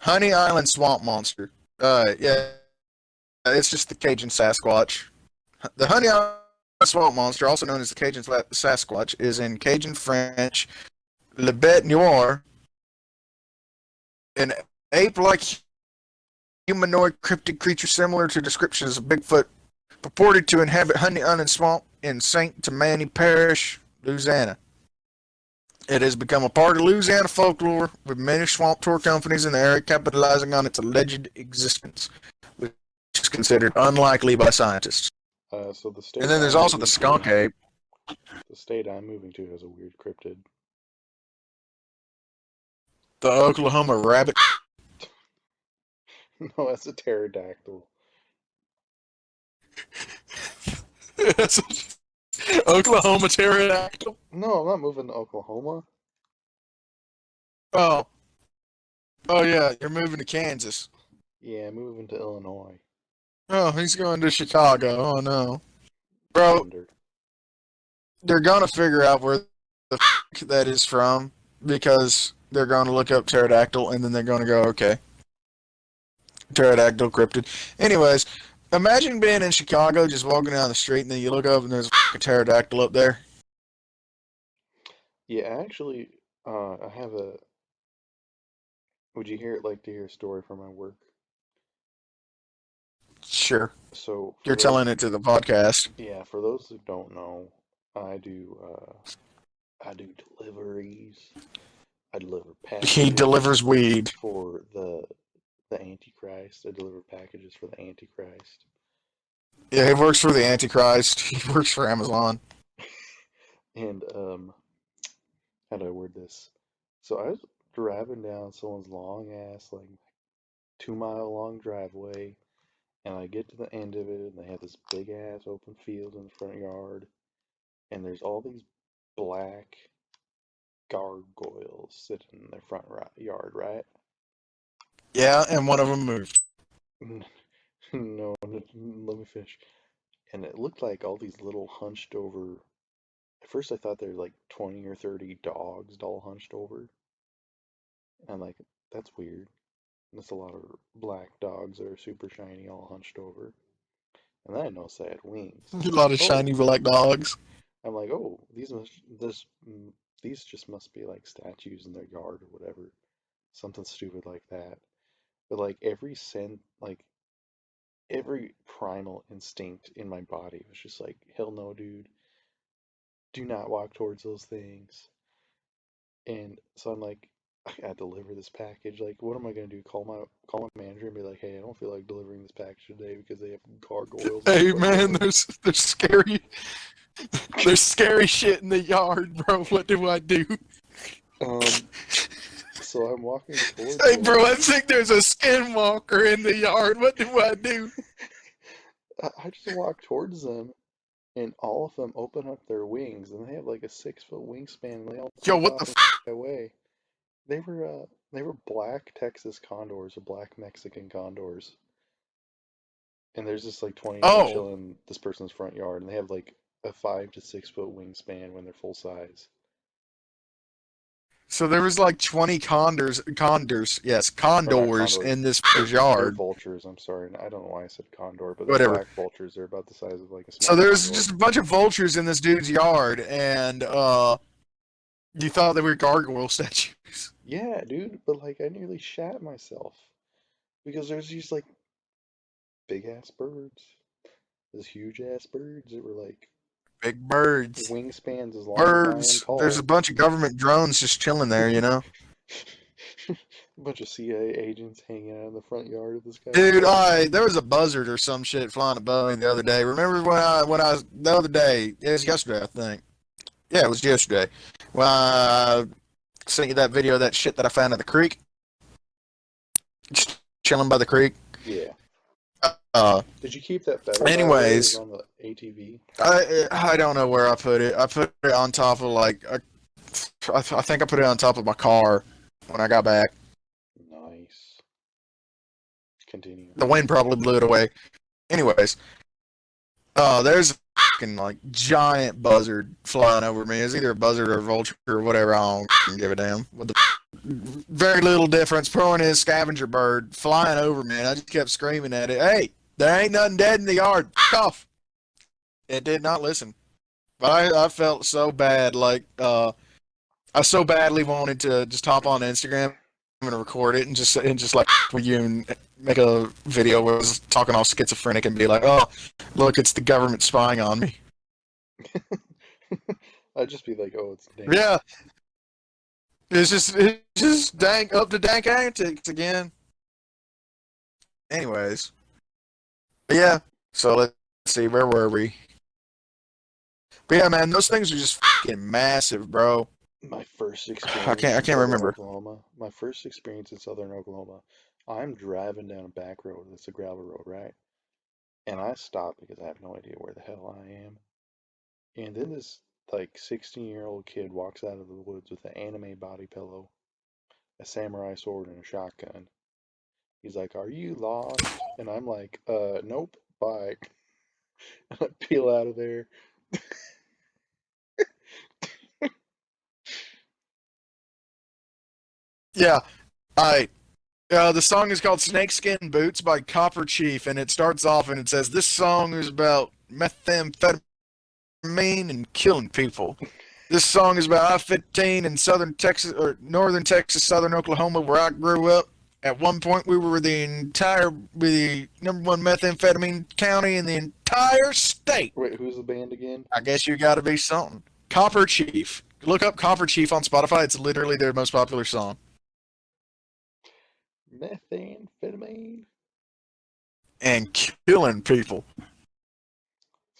Honey Island swamp monster. Yeah, it's just the Cajun Sasquatch. The Honey Island swamp monster, also known as the Cajun Sasquatch, is in Cajun French Le Bête Noire, an ape-like humanoid cryptid creature similar to descriptions of Bigfoot, purported to inhabit Honey Island Swamp in St. Tammany Parish, Louisiana. It has become a part of Louisiana folklore, with many swamp tour companies in the area capitalizing on its alleged existence, which is considered unlikely by scientists. So the And state then there's I'm also the moving to, skunk ape. has a weird cryptid. The Oklahoma rabbit. No, that's a pterodactyl. Oklahoma pterodactyl. No, I'm not moving to Oklahoma. Oh, oh yeah, you're moving to Kansas. Yeah, I'm moving to Illinois. Oh, he's going to Chicago. Oh no, bro. Thunder. They're gonna figure out where the that is from because they're gonna look up pterodactyl and then they're gonna go, okay, pterodactyl cryptid. Anyways, imagine being in Chicago, just walking down the street, and then you look up and there's a pterodactyl up there. Yeah, actually, I have a. Would you like to hear a story from my work? Sure, So for you're those, telling it to the podcast. yeah, for those who don't know, I do I do deliveries. I deliver He packages delivers weed. for the Antichrist. I deliver packages for the Antichrist. Yeah, he works for the Antichrist. He works for Amazon. And how do I word this? So I was driving down someone's long ass, like 2 mile long driveway, and I get to the end of it, and they have this big ass open field in the front yard, and there's all these black gargoyles sitting in their front yard, right? Yeah, and one of them moved. No, let me finish. And it looked like all these little hunched over. At first, I thought they were like 20 or 30 dogs all hunched over. And I'm like, that's weird. That's a lot of black dogs that are super shiny, all hunched over. And then I noticed they had wings. A I'm lot like, of oh. shiny black dogs. I'm like, oh, these just must be like statues in their yard or whatever. Something stupid like that. But like every primal instinct in my body was just like, hell no, dude. Do not walk towards those things. And so I'm like, I gotta deliver this package. Like, what am I gonna do? Call my manager and be like, hey, I don't feel like delivering this package today because they have gargoyles in the Hey front man, yard. there's scary shit in the yard, bro. What do I do? Um, so I'm walking towards Hey them. bro, I think there's a skinwalker in the yard. What do I do? I just walk towards them, and all of them open up their wings, and they have like a 6 foot wingspan, and they all Yo, take what off the and f- fly away. They were black Texas condors or black Mexican condors. And there's just like 20 of them Oh, chilling in this person's front yard, and they have like a 5 to 6 foot wingspan when they're full size. so there was like 20 Or not condors condors. in this They're yard. vultures. I'm sorry. I don't know why I said condor, but they're Whatever. black vultures. They're about the size of like a So small there's condor. just a bunch of vultures in this dude's yard, and you thought they were gargoyle statues. Yeah, dude, but like I nearly shat myself because there's these like big ass birds, these huge ass birds that were like Big birds. wingspans as long as I am Birds. There's a tall. bunch of government drones just chilling there, you know? A bunch of CIA agents hanging out in the front yard of this guy's Dude, house. there was a buzzard or some shit flying above me the other day. Remember when I the other day, it was yesterday, I think. Yeah, it was yesterday. When I sent you that video of that shit that I found at the creek, just chilling by the creek. Yeah. Uh, Did you keep that feather, by the way? It was anyways, on the ATV. I don't know where I put it. I put it on top of I think I put it on top of my car when I got back. Nice. Continue. The wind probably blew it away. Anyways, there's a fucking like giant buzzard flying over me. It's either a buzzard or a vulture or whatever. I don't fucking give a damn. What the very little difference. Point is, scavenger bird flying over me, and I just kept screaming at it. Hey, there ain't nothing dead in the yard. F off. It did not listen. But I felt so bad. Like I so badly wanted to just hop on Instagram and record it and just like with you and make a video where I was talking all schizophrenic and be like, oh, look, it's the government spying on me. I'd just be like, oh, it's Dank. Yeah, it's just dank up to dank antics again. Anyways, but yeah. So let's see, where were we? But yeah, man, those things are just fucking massive, bro. My first I experience can't I in can't southern remember. Oklahoma. My first experience in southern Oklahoma. I'm driving down a back road. It's a gravel road, right? And I stop because I have no idea where the hell I am. And then this like 16-year-old kid walks out of the woods with an anime body pillow, a samurai sword, and a shotgun. He's like, "Are you lost?" And I'm like, nope, bye." And I peel out of there. Yeah, I the song is called Snakeskin Boots by Copper Chief, and it starts off and it says, this song is about methamphetamine and killing people. This song is about I-15 in southern Texas, or northern Texas, southern Oklahoma, where I grew up. At one point, we were the number one methamphetamine county in the entire state. Wait, who's the band again? I guess you gotta be something. Copper Chief. Look up Copper Chief on Spotify. It's literally their most popular song. Methamphetamine. And killing people.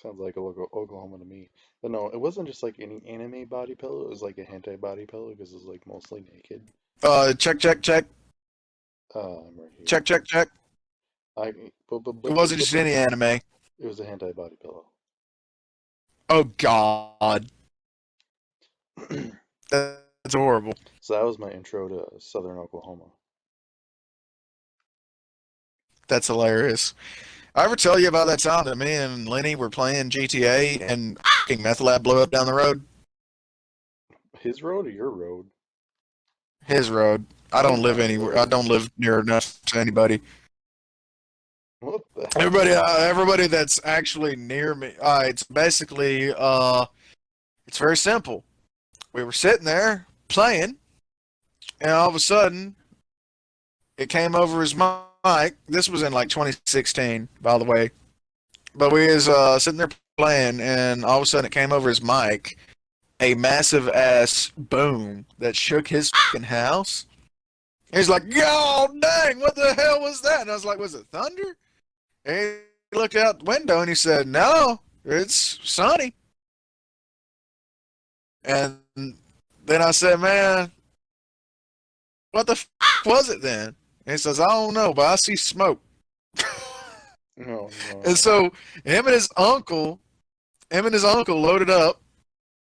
Sounds like Oklahoma to me. But no, it wasn't just like any anime body pillow. It was like a hentai body pillow because it was like mostly naked. Check, check, check. I'm right here. Check, check, check. I, It wasn't just any anime. It was a hentai body pillow. Oh, God. That's horrible. So that was my intro to southern Oklahoma. That's hilarious. I ever tell you about that time that me and Lenny were playing GTA and fucking Meth Lab blew up down the road? His road or your road? His road. I don't live anywhere. I don't live near enough to anybody. What the hell? Everybody that's actually near me. It's basically, it's very simple. We were sitting there playing, and all of a sudden, it came over his mic. This was in like 2016, by the way. But we was sitting there playing, and all of a sudden, it came over his mic. A massive ass boom that shook his fucking house. He's like, "Yo, dang, what the hell was that?" And I was like, "Was it thunder?" And he looked out the window and he said, "No, it's sunny." And then I said, "Man, what the was it then?" And he says, "I don't know, but I see smoke." Oh And no. so him and his uncle, loaded up,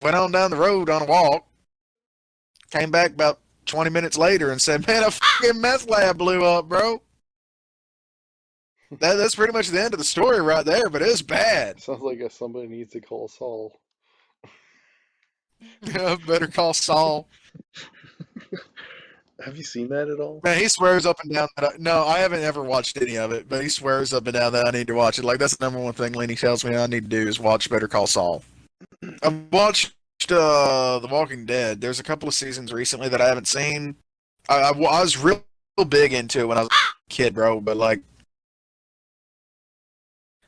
went on down the road on a walk, came back about 20 minutes later and said, "Man, a fucking meth lab blew up, bro." That's pretty much the end of the story right there, but it was bad. Sounds like somebody needs to call Saul. Better call Saul. Have you seen that at all? Man, he swears up and down that no, I haven't ever watched any of it, but he swears up and down that I need to watch it. Like that's the number one thing Lenny tells me I need to do is watch Better Call Saul. I've watched The Walking Dead. There's a couple of seasons recently that I haven't seen. I was real big into it when I was a kid, bro, but like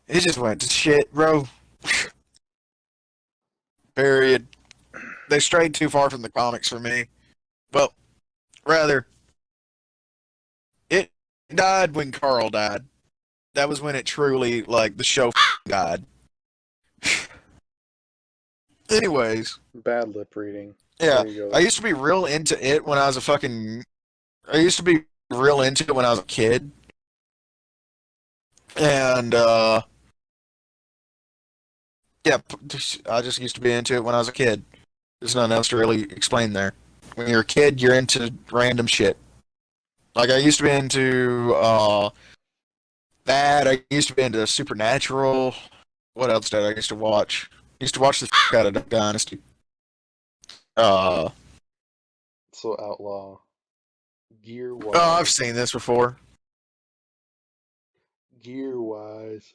it just went to shit, bro. Period. They strayed too far from the comics for me. Well, rather, it died when Carl died. That was when it truly, like, the show died. Anyways, Bad lip reading. yeah, There you I go. used to be real into it when I was a fucking. I used to be real into it when I was a kid. And, yeah, I just used to be into it when I was a kid. There's nothing else to really explain there. When you're a kid, you're into random shit. Like, I used to be into, that. I used to be into Supernatural. What else did I used to watch? I used to watch the out of Duck Dynasty. Uh, So Outlaw, gear oh, I've wise, seen this before. gear wise,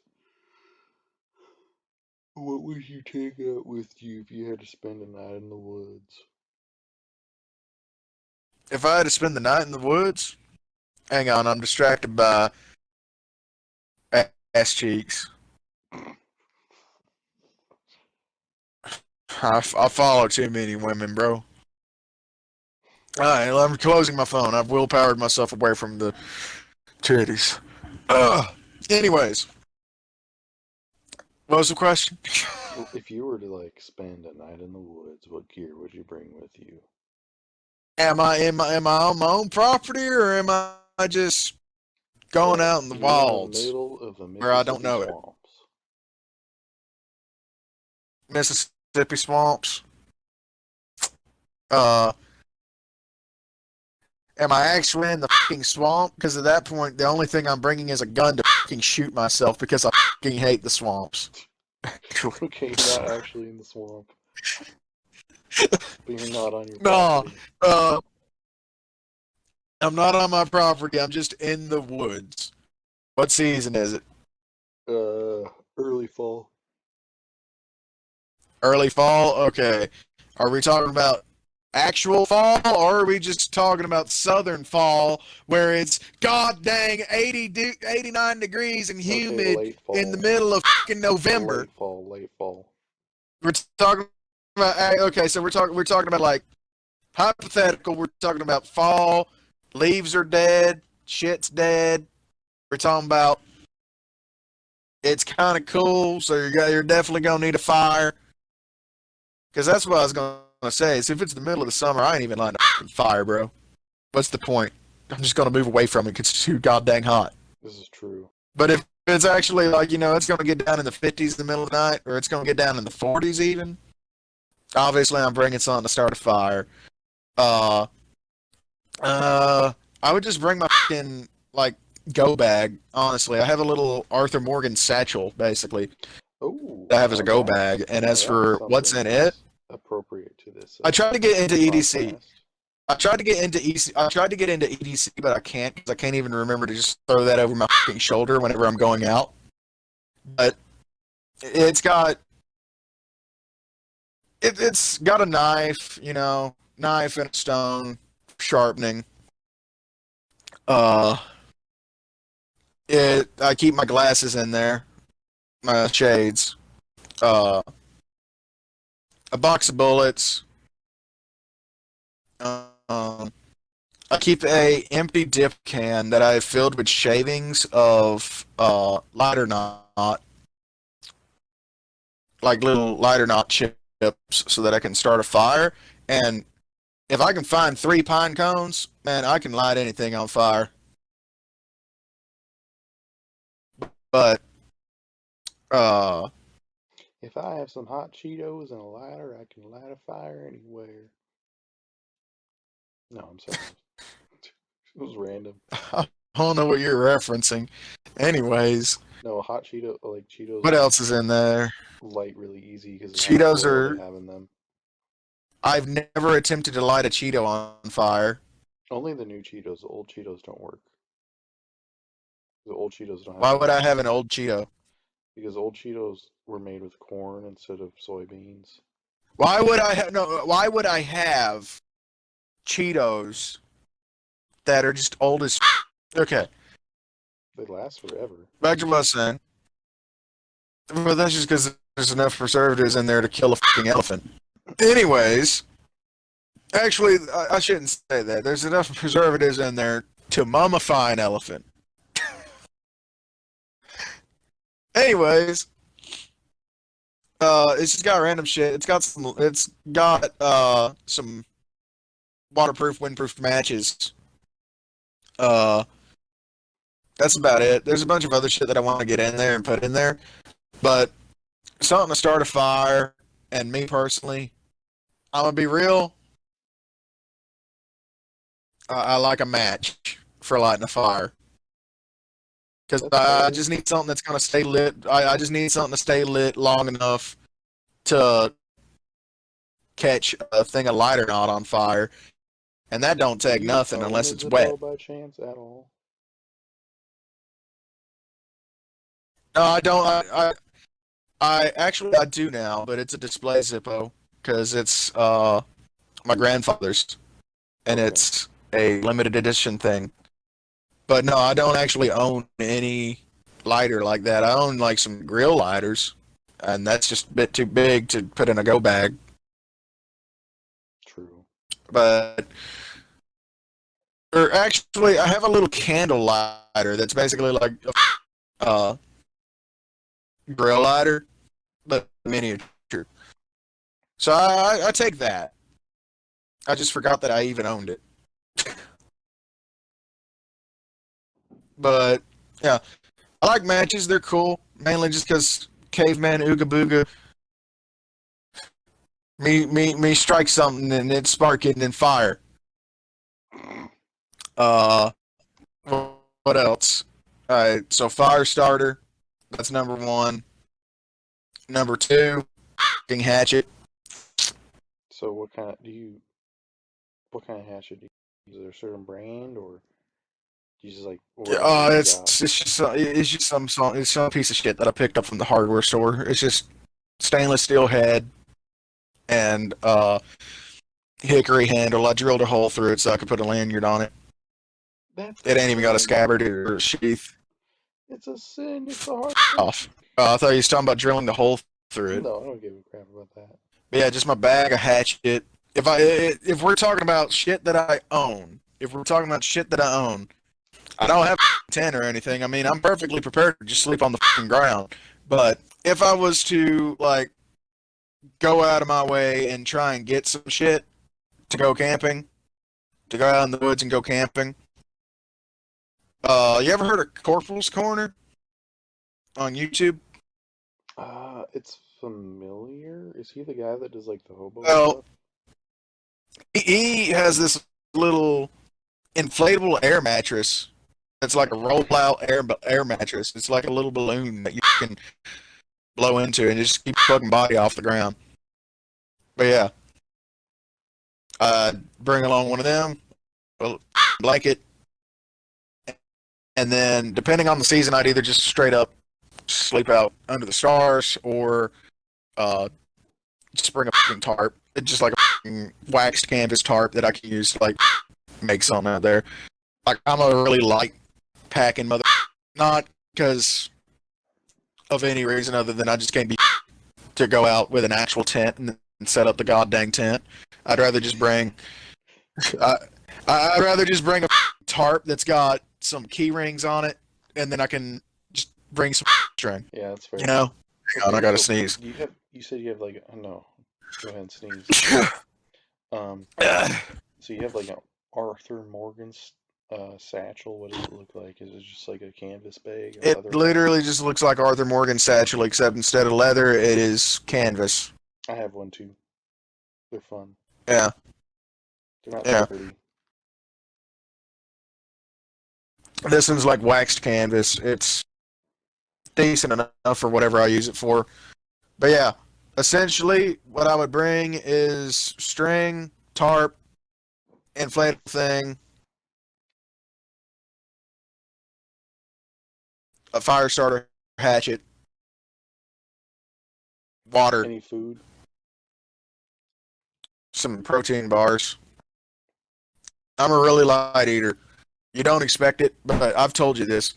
what would you take out with you if you had to spend a night in the woods? If I had to spend the night in the woods, hang on, I'm distracted by ass cheeks. I follow too many women, bro. Alright, well, I'm closing my phone. I've willpowered myself away from the titties. Anyways, what was the question? If you were to like spend a night in the woods, what gear would you bring with you? Am I on my own property or am I just going Right, out in the you're in the wilds middle of the where I don't Mississippi know it? swamps. Mississippi swamps. Uh, am I actually in the fucking swamp? Because at that point, the only thing I'm bringing is a gun to fucking shoot myself because I fucking hate the swamps. Okay, you're not actually in the swamp, but you're not on your No, property. uh, I'm not on my property. I'm just in the woods. What season is it? Early fall. Early fall? Okay. Are we talking about actual fall or are we just talking about southern fall where it's god dang 89 degrees and Okay, humid late in the fall. middle of fucking November? Late fall, late fall. We're talking about okay, so we're talking about like hypothetical, we're talking about fall, leaves are dead, shit's dead. We're talking about it's kind of cool, so you're definitely going to need a fire. Because that's what I was going to say. Is if it's the middle of the summer, I ain't even lighting a fire, bro. What's the point? I'm just going to move away from it because it's too goddamn hot. This is true. But if it's actually like, it's going to get down in the 50s in the middle of the night, or it's going to get down in the 40s even, obviously I'm bringing something to start a fire. Uh, I would just bring my fucking, like, go bag, honestly. I have a little Arthur Morgan satchel, basically, Oh, that I have as a go bag. And as that's for what's something in it, that's appropriate to this I tried to get into EDC. podcast. I tried to get into EC. I tried to get into EDC, but I can't because I can't even remember to just throw that over my fucking shoulder whenever I'm going out. But it's got it's got a knife, knife and a stone, sharpening. Uh, I keep my glasses in there, my shades. Uh, a box of bullets. Um, I keep a empty dip can that I have filled with shavings of lighter knot, like little lighter knot chips, so that I can start a fire. And if I can find 3 pine cones, man, I can light anything on fire. But uh, If I have some hot Cheetos and a lighter, I can light a fire anywhere. No, I'm sorry. It was random. I don't know what you're referencing. Anyways, No, hot Cheeto, like Cheetos, what else is in there? light really easy because of how much Cheetos oil they are. have in them. I've never attempted to light a Cheeto on fire. Only the new Cheetos. The old Cheetos don't work. The old Cheetos don't have Why the would I hot have an old Cheeto? because old Cheetos were made with corn instead of soybeans. Why would I have no? Why would I have Cheetos that are just old as? Okay, They last forever. back to what I was saying. Well, that's just because there's enough preservatives in there to kill a fucking elephant. Anyways, actually, I shouldn't say that. There's enough preservatives in there to mummify an elephant. Anyways, it's just got random shit. It's got some. It's got some waterproof, windproof matches. Uh, that's about it. There's a bunch of other shit that I want to get in there and put in there, but something to start a fire. And me personally, I'm gonna be real. I like a match for lighting a fire because That's I fair. just need something that's gonna stay lit. I just need something to stay lit long enough to catch a thing of lighter knot on fire, and that don't Do take you nothing own unless a it's Zippo wet. by chance at all? No, I don't. I actually I do now, but it's a display Zippo because it's my grandfather's and Okay, it's a limited edition thing. But no, I don't actually own any lighter like that. I own like some grill lighters, and that's just a bit too big to put in a go bag. true. But or actually, I have a little candle lighter that's basically like a grill lighter, but miniature. So I take that. I just forgot that I even owned it. But yeah, I like matches. They're cool, mainly just because caveman ooga booga. Me strike something and it spark it and then fire. Uh, what else? All right, so fire starter. That's number one. Number two, fucking hatchet. So what kind of do you? What kind of hatchet do you use? Is there a certain brand or do you just like whatever you got? It's some piece of shit that I picked up from the hardware store. It's just stainless steel head and hickory handle. I drilled a hole through it so I could put a lanyard on it. That's a It ain't even got a sin. scabbard or a sheath. It's a sin. It's a hard. Off. I thought you was talking about drilling the hole through it. No, I don't give a crap about that. But yeah, just my bag, a hatchet. If we're talking about shit that I own, if we're talking about shit that I own, I don't have a tent or anything. I mean, I'm perfectly prepared to just sleep on the fucking ground. But if I was to like go out of my way and try and get some shit to go camping, to go out in the woods and go camping, you ever heard of Corporal's Corner on YouTube? It's familiar. Is he the guy that does like the hobo Well, stuff? he has this little inflatable air mattress. It's like a roll out air mattress. It's like a little balloon that you can blow into and just keep your fucking body off the ground. But yeah, bring along one of them, a blanket, and then depending on the season, I'd either just straight up sleep out under the stars or uh, just bring a fucking tarp. It's just like a fucking waxed canvas tarp that I can use to like make something out there. Like I'm a really light packing mother, not because of any reason other than I just can't be to go out with an actual tent and set up the goddamn tent. I'd rather just bring. I'd rather just bring a tarp that's got some key rings on it, and then I can just bring some string. Yeah, that's You fair. know? Hang on, Okay, I gotta so sneeze. you said you have like, oh no, go ahead and sneeze. Um, so you have like an Arthur Morgan's satchel. What does it look like? Is it just like a canvas bag, a It leather bag? literally just looks like Arthur Morgan's satchel, except instead of leather, it is canvas. I have one too. They're fun. Yeah, They're not that yeah. pretty. This one's like waxed canvas. It's decent enough for whatever I use it for. But yeah, essentially, what I would bring is string, tarp, inflatable thing, a fire starter hatchet, water, Any food? some protein bars. I'm a really light eater. You don't expect it, but I've told you this.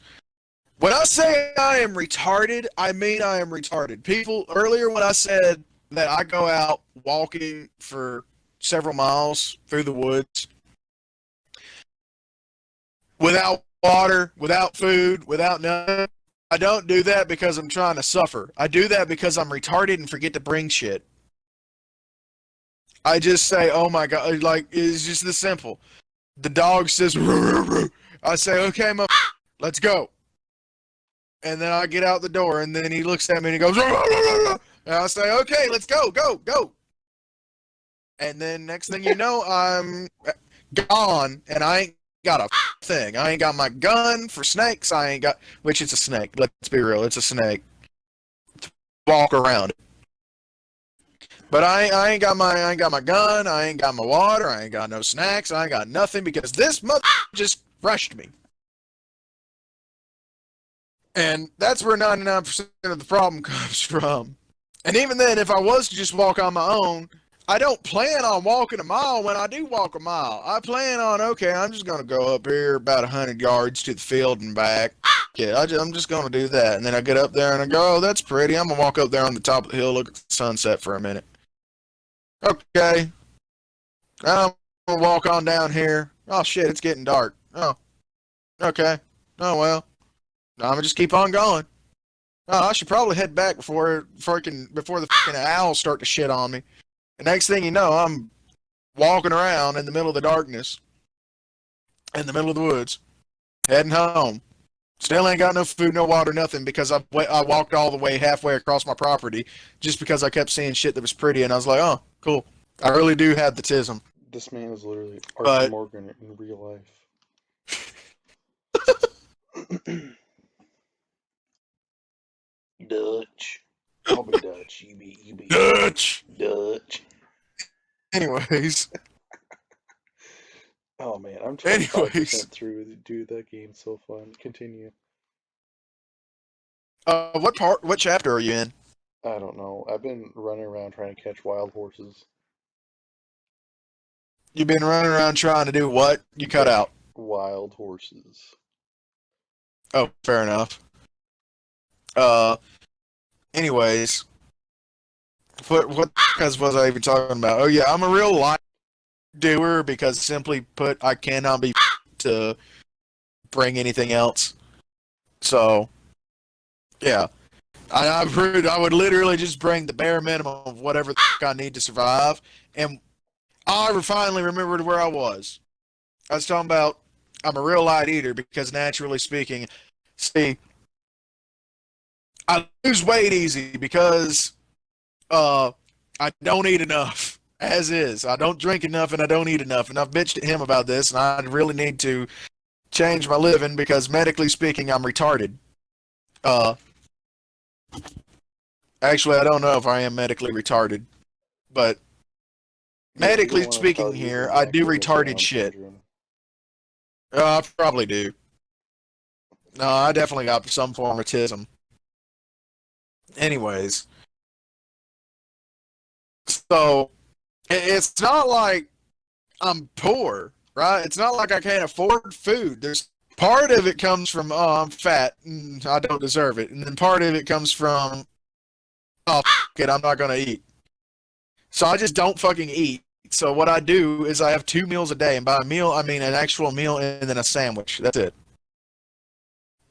When I say I am retarded, I mean I am retarded. People, earlier when I said that I go out walking for several miles through the woods without water, without food, without nothing, I don't do that because I'm trying to suffer. I do that because I'm retarded and forget to bring shit. I just say, oh my God, like, it's just this simple. The dog says, "Roo, roo, roo." I say, okay, let's go. And then I get out the door, and then he looks at me and he goes, "Roo, roo, roo, roo." And I say, okay, let's go, go, go. And then next thing you know, I'm gone, and I ain't got a thing. I ain't got my gun for snakes. I ain't got, which it's a snake. Let's be real, it's a snake. Walk around it. But I ain't got my gun. I ain't got my water. I ain't got no snacks. I ain't got nothing because this mother just rushed me. And that's where 99% of the problem comes from. And even then, if I was to just walk on my own, I don't plan on walking a mile when I do walk a mile. I plan on, okay, I'm just going to go up here about 100 yards to the field and back. Yeah, I'm just going to do that. And then I get up there and I go, oh, that's pretty. I'm going to walk up there on the top of the hill, look at the sunset for a minute. Okay. I'm going to walk on down here. Oh, shit, it's getting dark. Oh, okay. Oh, well. I'm going to just keep on going. Oh, I should probably head back before the fucking owls start to shit on me. The next thing you know, I'm walking around in the middle of the darkness, in the middle of the woods, heading home. Still ain't got no food, no water, nothing because I walked all the way halfway across my property just because I kept seeing shit that was pretty and I was like, oh, cool. I really do have the tism. This man is literally Arthur But Morgan in real life. Dutch. I'll be Dutch. You be Dutch. Dutch. Anyways, Oh man, I'm 25% anyways, through. Dude, that game's so fun. Continue. what chapter are you in? I don't know. I've been running around trying to catch wild horses. You've been running around trying to do what? You cut Catch out. wild horses. Oh, fair enough. Uh, anyways, what because was I even talking about? Oh yeah, I'm a real light doer because simply put, I cannot be to bring anything else. So yeah, I would literally just bring the bare minimum of whatever I need to survive. And I finally remembered where I was. I was talking about I'm a real light eater because naturally speaking, see, I lose weight easy because uh I don't eat enough. As is. I don't drink enough and I don't eat enough. And I've bitched at him about this and I really need to change my living because medically speaking I'm retarded. Uh Actually I don't know if I am medically retarded. But Yeah, you don't medically want to speaking start using here, I do Dexter with retarded Down shit. syndrome. I probably do. No, I definitely got some form of autism. Anyways, so it's not like I'm poor, right? It's not like I can't afford food. There's part of it comes from, oh, I'm fat and I don't deserve it. And then part of it comes from, oh, it, I'm not going to eat. So I just don't fucking eat. So what I do is I have 2 meals a day, and by a meal I mean an actual meal and then a sandwich. That's it.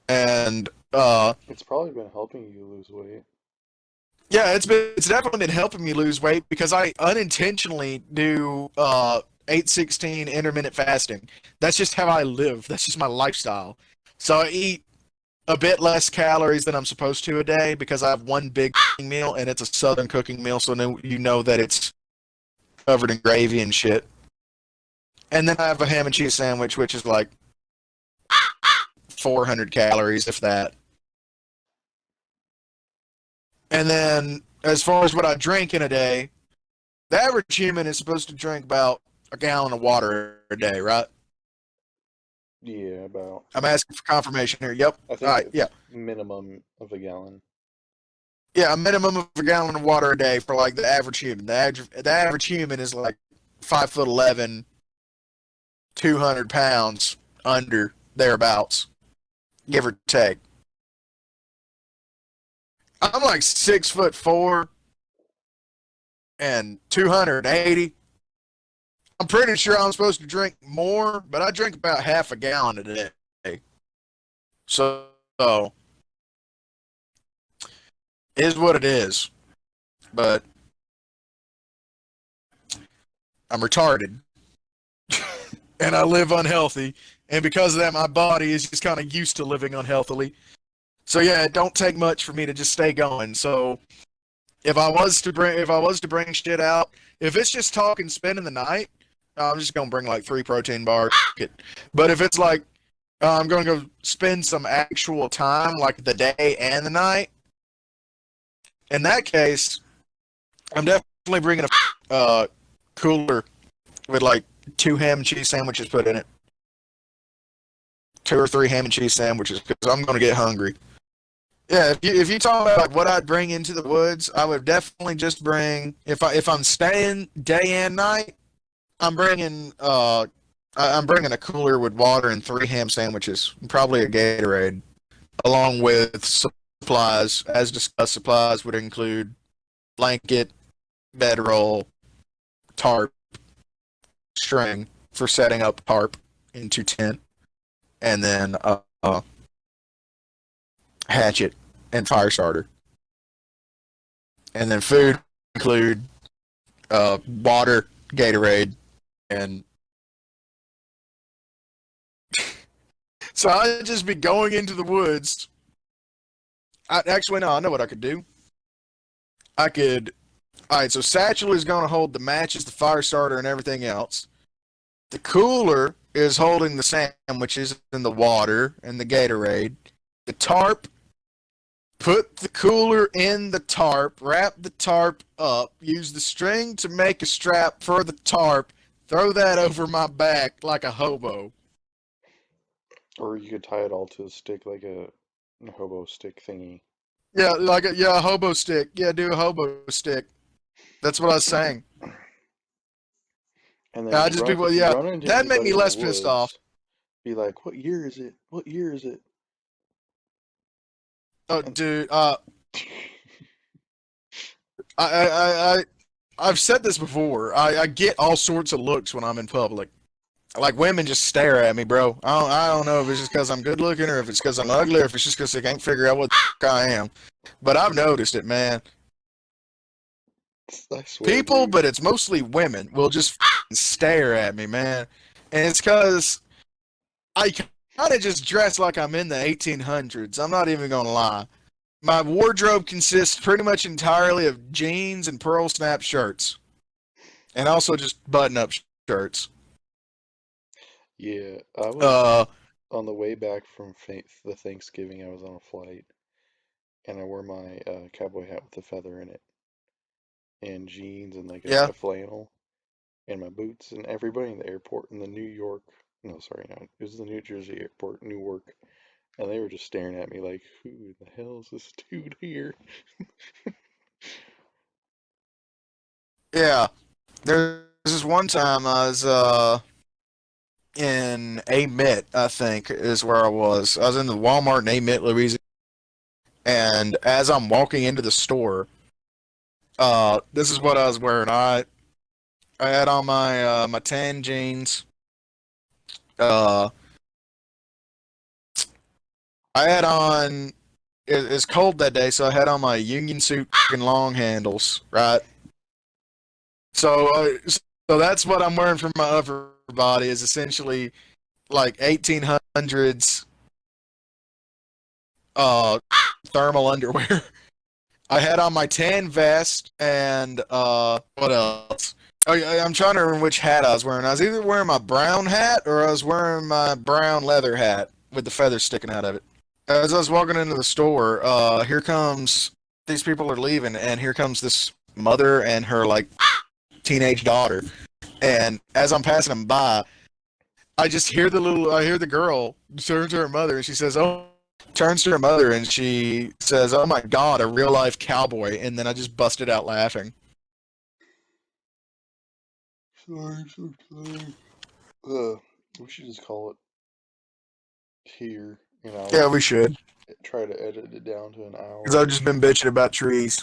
And It's probably been helping you lose weight. yeah, it's definitely been helping me lose weight because I unintentionally do 8/16 intermittent fasting. That's just how I live. That's just my lifestyle. So I eat a bit less calories than I'm supposed to a day because I have one big meal and it's a southern cooking meal, so then you know that it's covered in gravy and shit. And then I have a ham and cheese sandwich, which is like 400 calories, if that. And then as far as what I drink in a day, the average human is supposed to drink about a gallon of water a day, right? Yeah, about. I'm asking for confirmation here. Yep. I All think right. Yeah. it's minimum of a gallon. Yeah, a minimum of a gallon of water a day for like the average human. The average human is like 5'11", 200 pounds under thereabouts, give or take. I'm like 6'4" and 280. I'm pretty sure I'm supposed to drink more, but I drink about half a gallon a day. So is what it is. But I'm retarded and I live unhealthy, and because of that, my body is just kind of used to living unhealthily. So yeah, it don't take much for me to just stay going. So if I was to bring shit out, if it's just talking spending the night, I'm just gonna bring like 3 protein bars. But if it's like I'm gonna go spend some actual time, like the day and the night, in that case, I'm definitely bringing a cooler with like 2 ham and cheese sandwiches put in it, 2 or 3 ham and cheese sandwiches, because I'm gonna get hungry. Yeah, if you talk about like what I'd bring into the woods, I would definitely just bring if I'm staying day and night, I'm bringing I'm bringing a cooler with water and 3 ham sandwiches, probably a Gatorade, along with supplies. As discussed, supplies would include blanket, bedroll, tarp, string for setting up tarp into tent, and then hatchet and fire starter. And then food include water, Gatorade, and so I'd just be going into the woods. Actually, no, I know what I could do. I could. All right, so satchel is going to hold the matches, the fire starter, and everything else. The cooler is holding the sandwiches and the water and the Gatorade. The tarp, put the cooler in the tarp, wrap the tarp up, use the string to make a strap for the tarp, throw that over my back like a hobo. Or you could tie it all to a stick like a hobo stick thingy. Yeah, a hobo stick. Yeah, do a hobo stick. That's what I was saying. And then I if you just run people, if you yeah, run into that'd make me anybody in the less pissed off. woods, be like, "What year is it? What year is it?" Oh, And dude, I, I've said this before. I get all sorts of looks when I'm in public. Like women just stare at me, bro. I don't know if it's just because I'm good looking or if it's because I'm ugly or if it's just because they can't figure out what the I am. But I've noticed it, man. I swear, People, dude. but it's mostly women, will just stare at me, man. And it's because I kind of just dress like I'm in the 1800s. I'm not even gonna lie. My wardrobe consists pretty much entirely of jeans and pearl snap shirts, and also just button-up shirts. Yeah, I was Uh, on the way back from the Thanksgiving. I was on a flight, and I wore my cowboy hat with a feather in it, and jeans, and like yeah, a flannel, and my boots, and everybody in the airport in the New York. No, sorry, no, it was the New Jersey airport, Newark, and they were just staring at me like, "Who the hell is this dude here?" yeah. There's this one time I was in Amite, I think is where I was. I was in the Walmart in Amite, Louisiana, and as I'm walking into the store, this is what I was wearing. I had on my tan jeans. Uh, I had on. It's cold that day, so I had on my union suit and long handles. Right. So that's what I'm wearing for my upper body is essentially like 1800s uh thermal underwear. I had on my tan vest and what else? I'm trying to remember which hat I was wearing. I was either wearing my brown hat or I was wearing my brown leather hat with the feathers sticking out of it. As I was walking into the store, here comes these people are leaving, and here comes this mother and her like teenage daughter. And as I'm passing them by, I hear the girl turn to her mother, and she says, "Oh." Turns to her mother and she says, "Oh my god, a real life cowboy!" And then I just busted out laughing. Sorry, so sorry. We should just call it here, and I'll Yeah, we should. try to edit it down to an Because hour I've or just been something. bitching about trees.